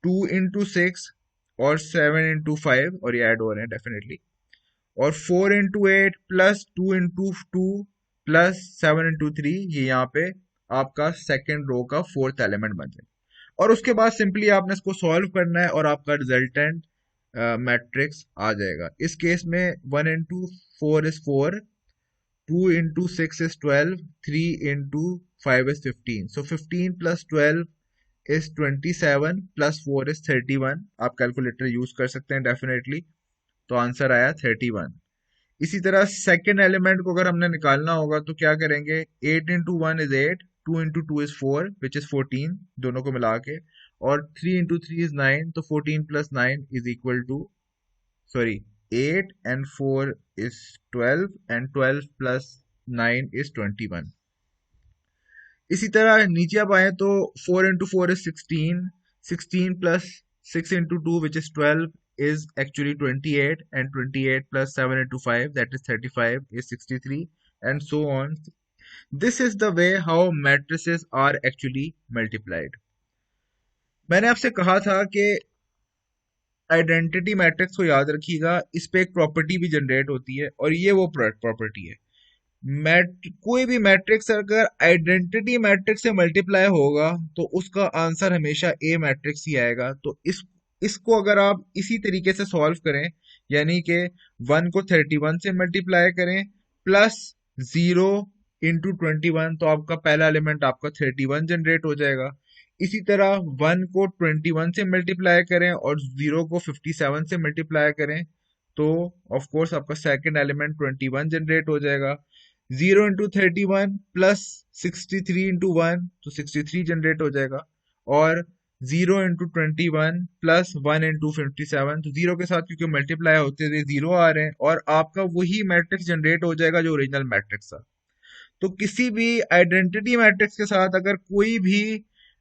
2 इंटू 6 और 7 इंटू 5, और ये ऐड हो रहे हैं डेफिनेटली, और 4 into 8 plus 2 into 2 plus 7 into 3, ये यहाँ पे आपका सेकंड रो का फोर्थ एलिमेंट बन जाएगा। और उसके बाद सिंपली आपने इसको सॉल्व करना है और आपका रिजल्टेंट मैट्रिक्स आ जाएगा। इस केस में 1 into 4 is 4, 2 into 6 is 12, 3 into 5 is 15। So 15 plus 12 is 27, plus 4 is 31। आप कैलकुलेटर यूज कर सकते हैं डेफिनेटली। तो आंसर आया 31। इसी तरह सेकेंड एलिमेंट को अगर हमने निकालना होगा तो क्या करेंगे, 8 into 1 is 8, 2 into 2 is 4 which is 14, दोनों को मिला के, और 3 इंटू 3 इज 9, तो 14 plus 9 is equal to, sorry, 8 and 4 is 12, and 12 plus 9 is 21। इसी तरह नीचे आप आए तो 4 into 4 is 16, 16 plus 6 into 2 which is 12 is actually 28, and 28 plus 7 into 5, that is 35, is 63, and so on. This is the way how matrices are actually multiplied. मैंने आपसे कहा था कि आइडेंटिटी मैट्रिक्स को याद रखिएगा, इस पे एक प्रॉपर्टी भी जनरेट होती है और ये वो प्रॉपर्टी है। कोई भी मैट्रिक्स अगर आइडेंटिटी मैट्रिक्स से मल्टीप्लाई होगा तो उसका आंसर हमेशा ए मैट्रिक्स ही आएगा। तो इसको अगर आप इसी तरीके से सॉल्व करें, यानी कि 1 को 31 से मल्टीप्लाई करें प्लस 0 इंटू 21, तो आपका पहला एलिमेंट आपका 31 जनरेट हो जाएगा। इसी तरह 1 को 21 से मल्टीप्लाई करें और 0 को 57 से मल्टीप्लाई करें तो ऑफ कोर्स आपका सेकंड एलिमेंट 21 जनरेट हो जाएगा। 0 इंटू 31 प्लस 63 इंटू 1, तो 63 जनरेट हो जाएगा। और 0 इंटू 21 प्लस 1 इंटू 57, तो 0 के साथ क्योंकि मल्टीप्लाई होते थे 0 आ रहे हैं और आपका वही मैट्रिक्स जनरेट हो जाएगा जो ओरिजिनल मैट्रिक्स था। तो किसी भी आइडेंटिटी मैट्रिक्स के साथ अगर कोई भी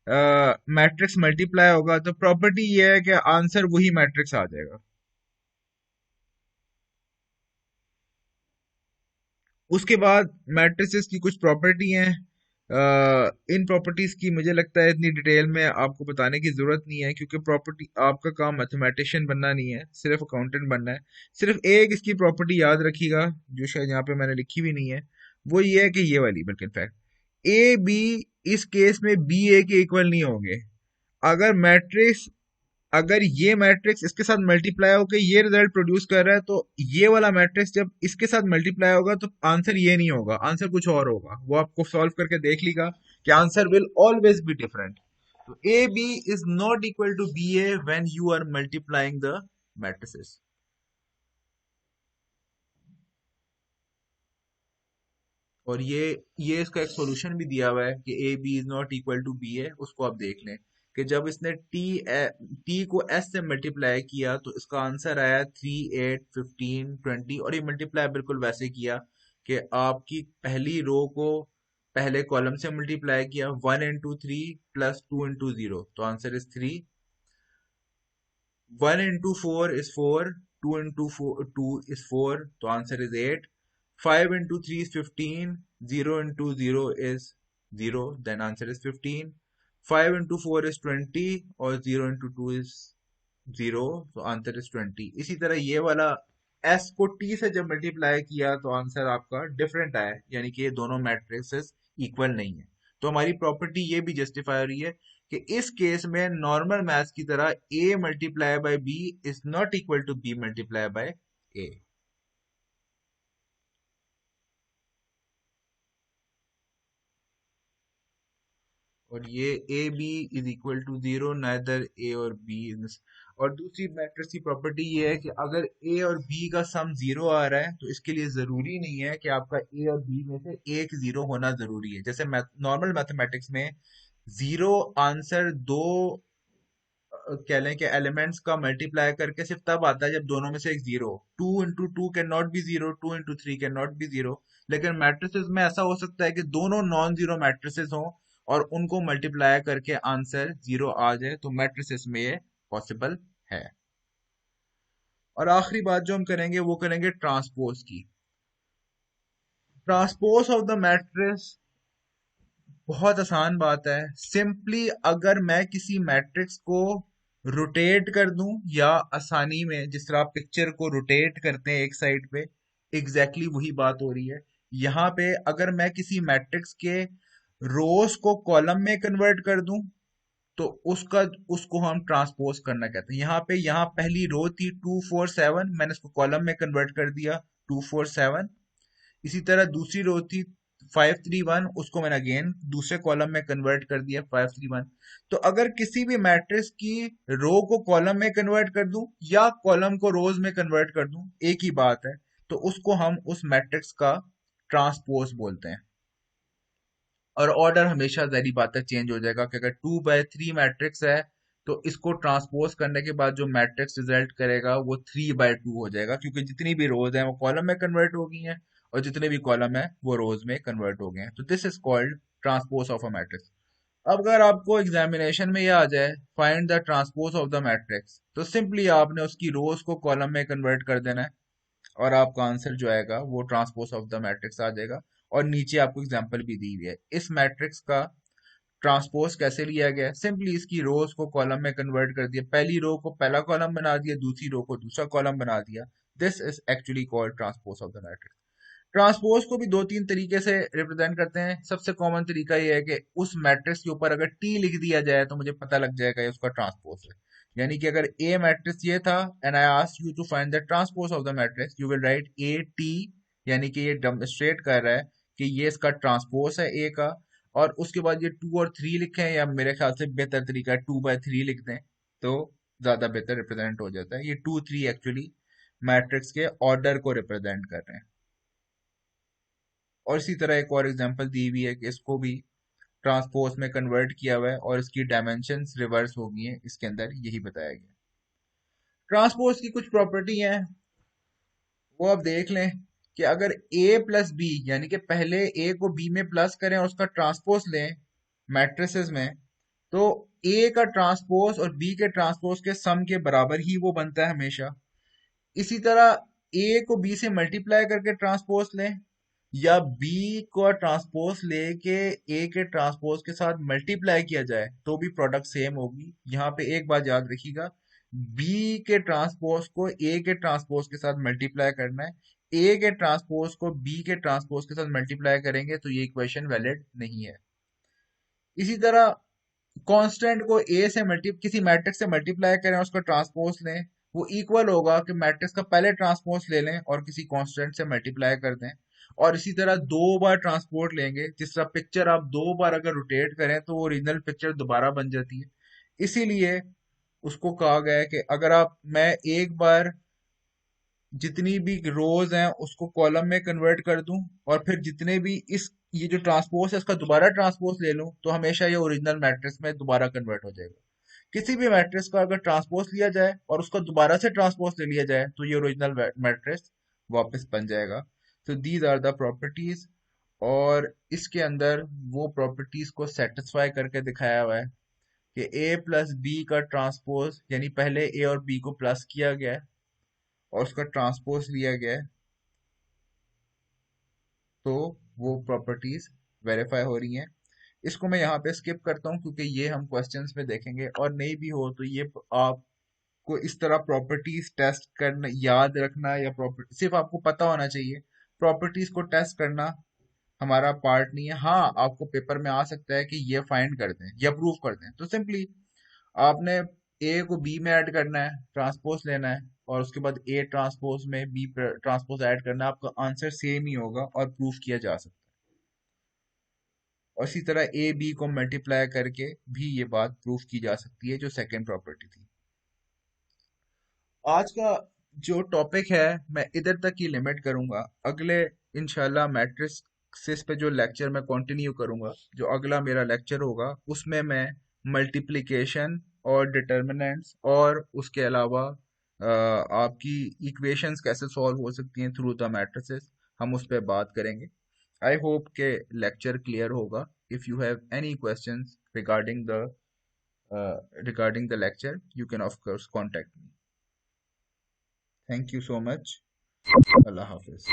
मैट्रिक्स मल्टीप्लाई होगा तो प्रॉपर्टी ये है कि आंसर वही मैट्रिक्स आ जाएगा। उसके बाद मैट्रिसेस की कुछ प्रॉपर्टी हैं। इन प्रॉपर्टीज की मुझे लगता है इतनी डिटेल में आपको बताने की जरूरत नहीं है, क्योंकि प्रॉपर्टी आपका काम मैथमेटिशियन बनना नहीं है, सिर्फ अकाउंटेंट बनना है। सिर्फ एक इसकी प्रॉपर्टी याद रखिएगा जो शायद यहाँ पे मैंने लिखी भी नहीं है, वो ये है कि ये वाली, बल्कि इनफैक्ट ए बी इस केस में बी ए के इक्वल नहीं होंगे। अगर मैट्रिक्स अगर ये मैट्रिक्स इसके साथ मल्टीप्लाई होकर ये रिजल्ट प्रोड्यूस कर रहा है तो ये वाला मैट्रिक्स जब इसके साथ मल्टीप्लाई होगा तो आंसर ये नहीं होगा, आंसर कुछ और होगा। वो आपको सॉल्व करके देख लीजिएगा कि answer will always be different. तो A B is not equal to B A when you are multiplying the matrices. और ये इसका एक सॉल्यूशन भी दिया हुआ है कि A B is not equal to B A. उसको आप देख लें कि जब इसने टी को एस से मल्टीप्लाई किया तो इसका आंसर आया 3 8 15 20, और ये मल्टीप्लाई बिल्कुल वैसे किया कि आपकी पहली रो को पहले कॉलम से मल्टीप्लाई किया, 1 इंटू 3 प्लस 2 इंटू 0, तो answer is 3। 1 into 4 is 4, 2 into 2 is 4, तो answer is 8। 5 into 3 is 15, 0 into 0 is 0, then answer is 15। 5 into 4 is 20 और 0 into 2 is 0, तो आंसर is 20। इसी तरह ये वाला s को t से जब मल्टीप्लाई किया तो आंसर आपका डिफरेंट आया, यानी कि ये दोनों मैट्रिक्सेस इक्वल नहीं है। तो हमारी प्रॉपर्टी ये भी जस्टिफाई हो रही है कि इस केस में नॉर्मल मैथ्स की तरह a multiply by b is not equal to b multiply by a। और ये A B is equal to 0, neither A और बी इज। और दूसरी मैट्रिक्स की प्रॉपर्टी ये है कि अगर ए और बी का सम 0 आ रहा है तो इसके लिए जरूरी नहीं है कि आपका ए और बी में से एक 0 होना जरूरी है। जैसे नॉर्मल मैथमेटिक्स में 0 आंसर दो कह लें कि एलिमेंट्स का मल्टीप्लाई करके सिर्फ तब आता है जब दोनों में से एक 0। 2 into 2 can not be 0, 2 into 3 can not be 0। लेकिन मैट्रिसेस में ऐसा हो सकता है कि दोनों नॉन जीरो मैट्रिसेस हों और उनको मल्टीप्लाई करके आंसर 0 आ जाए, तो मैट्रिसेस में ये पॉसिबल है। और आखिरी बात जो हम करेंगे वो करेंगे ट्रांसपोज की। ट्रांसपोज ऑफ द मैट्रिक्स बहुत आसान बात है। सिंपली अगर मैं किसी मैट्रिक्स को रोटेट कर दूं, या आसानी में जिस तरह आप पिक्चर को रोटेट करते हैं एक साइड पे, एग्जैक्टली वही बात हो रही है यहाँ पे। अगर मैं किसी मैट्रिक्स के रोज को कॉलम में कन्वर्ट कर दूं तो उसको हम ट्रांसपोज करना कहते हैं। यहाँ पहली रो थी 2 4 7, मैंने इसको कॉलम में कन्वर्ट कर दिया 2 4 7। इसी तरह दूसरी रो थी 5 3 1, उसको मैंने अगेन दूसरे कॉलम में कन्वर्ट कर दिया 5 3 1। तो अगर किसी भी मैट्रिक्स की रो को कॉलम में कन्वर्ट कर दूं या कॉलम को रोज में कन्वर्ट कर दूं, एक ही बात है, तो उसको हम उस मैट्रिक्स का ट्रांसपोज बोलते हैं। और ऑर्डर हमेशा जहरी बात है चेंज हो जाएगा कि अगर 2/3 मैट्रिक्स है तो इसको ट्रांसपोज करने के बाद जो मैट्रिक्स रिजल्ट करेगा वो 3/2 हो जाएगा, क्योंकि जितनी भी रोज हैं वो कॉलम में कन्वर्ट हो गई हैं और जितने भी कॉलम है वो रोज में कन्वर्ट हो गए हैं। तो this is called transpose of a matrix. अब अगर आपको एग्जामिनेशन में ये आ जाए find the transpose of the matrix, तो सिंपली आपने उसकी रोज को कॉलम में कन्वर्ट कर देना है और आपका आंसर जो आएगा वो ट्रांसपोज ऑफ द मैट्रिक्स आ जाएगा। और नीचे आपको एग्जांपल भी दी हुई है। इस मैट्रिक्स का ट्रांसपोज कैसे लिया गया है? सिंपली इसकी रोज को कॉलम में कन्वर्ट कर दिया, पहली रो को पहला कॉलम बना दिया, दूसरी रो को दूसरा कॉलम बना दिया। This is actually called transpose of the matrix. Transpose को भी दो तीन तरीके से रिप्रेजेंट करते हैं। सबसे कॉमन तरीका ये है कि उस मैट्रिक्स के ऊपर अगर टी लिख दिया जाए तो मुझे पता लग जाएगा ये उसका ट्रांसपोज है। यानी कि अगर ए मैट्रिक्स ये था and I ask you to find the transpose of the matrix, you will write A T, यानी कि ये डेमोन्स्ट्रेट कर रहा है कि ये इसका ट्रांसपोज है ए का। और उसके बाद ये 2 और 3 लिखे हैं, या मेरे ख्याल से बेहतर तरीका है 2/3 लिख दें तो ज्यादा बेहतर रिप्रेजेंट हो जाता है। ये 2 3 एक्चुअली मैट्रिक्स के ऑर्डर को रिप्रेजेंट कर रहे हैं। और इसी तरह एक और एग्जांपल दी हुई है कि इसको भी ट्रांसपोज में कन्वर्ट किया हुआ है और इसकी डायमेंशंस रिवर्स हो गई हैं, इसके अंदर यही बताया गया। ट्रांसपोज की कुछ प्रॉपर्टी हैं, वो आप देख लें कि अगर a प्लस बी, यानी कि पहले a को b में प्लस करें और उसका ट्रांसपोज लें मैट्रिसेस में, तो a का ट्रांसपोज और b के ट्रांसपोज के सम के बराबर ही वो बनता है हमेशा। इसी तरह a को b से मल्टीप्लाई करके ट्रांसपोज लें या b को ट्रांसपोज लेके a के ट्रांसपोज के साथ मल्टीप्लाई किया जाए तो भी प्रोडक्ट सेम होगी। यहाँ पे एक बात याद रखिएगा, b के ट्रांसपोज को a के ट्रांसपोज के साथ मल्टीप्लाई करना है, a के ट्रांसपोज को b के ट्रांसपोज के साथ मल्टीप्लाई करेंगे तो ये इक्वेशन वैलिड नहीं है। इसी तरह कांस्टेंट को a से मल्टी किसी मैट्रिक्स से मल्टीप्लाई करें उसका ट्रांसपोज लें, वो इक्वल होगा कि मैट्रिक्स का पहले ट्रांसपोज ले लें और किसी कांस्टेंट से मल्टीप्लाई कर दें। और इसी तरह 2 बार ट्रांसपोर्ट लेंगे, जिस तरह पिक्चर आप 2 बार अगर रोटेट करें तो वो ओरिजिनल पिक्चर दोबारा बन जाती है। इसीलिए उसको कहा गया है कि अगर मैं एक बार जितनी भी रोज हैं उसको कॉलम में कन्वर्ट कर दूं और फिर जितने भी ये जो ट्रांसपोज है इसका दोबारा ट्रांसपोज ले लूं तो हमेशा ये ओरिजिनल मैट्रिक्स में दोबारा कन्वर्ट हो जाएगा। किसी भी मैट्रिक्स का अगर ट्रांसपोज लिया जाए और उसका दोबारा से ट्रांसपोज ले लिया जाए तो ये ओरिजिनल मैट्रिक्स वापस बन जाएगा। तो दीज आर द प्रॉपर्टीज, और इसके अंदर वो प्रॉपर्टीज को सेटिस्फाई करके दिखाया हुआ है कि a प्लस बी का ट्रांसपोज, यानी पहले a और b को प्लस किया गया है और उसका ट्रांसपोज लिया गया है, तो वो प्रॉपर्टीज वेरीफाई हो रही हैं। इसको मैं यहाँ पे स्किप करता हूँ क्योंकि ये हम क्वेश्चंस में देखेंगे, और नहीं भी हो तो ये आपको इस तरह प्रॉपर्टीज टेस्ट करना याद रखना, या प्रॉपर्टी सिर्फ आपको पता होना चाहिए। प्रॉपर्टीज को टेस्ट करना हमारा पार्ट नहीं है। हाँ, आपको पेपर में आ सकता है कि ये फाइंड कर दें या प्रूव कर दें, तो सिंपली आपने ए को बी में ऐड करना है, ट्रांसपोज लेना है, और उसके बाद ए ट्रांसपोज में बी ट्रांसपोज ऐड करना है, आपका आंसर सेम ही होगा और प्रूफ किया जा सकता है। और इसी तरह ए बी को मल्टीप्लाई करके भी ये बात प्रूफ की जा सकती है, जो सेकेंड प्रॉपर्टी थी। आज का जो टॉपिक है मैं इधर तक ही लिमिट करूंगा। अगले इंशाल्लाह मैट्रिक्स पे जो लेक्चर मैं कंटिन्यू करूंगा, जो अगला मेरा लेक्चर होगा उसमें मैं मल्टीप्लिकेशन और डिटर्मिनेंट्स और उसके अलावा आपकी इक्वेशंस कैसे सॉल्व हो सकती हैं थ्रू द मैट्रिसेस, हम उस पर बात करेंगे। आई होप के लेक्चर क्लियर होगा। If you have any questions regarding the lecture, you can of course contact me. Thank you so much. Allah Hafiz.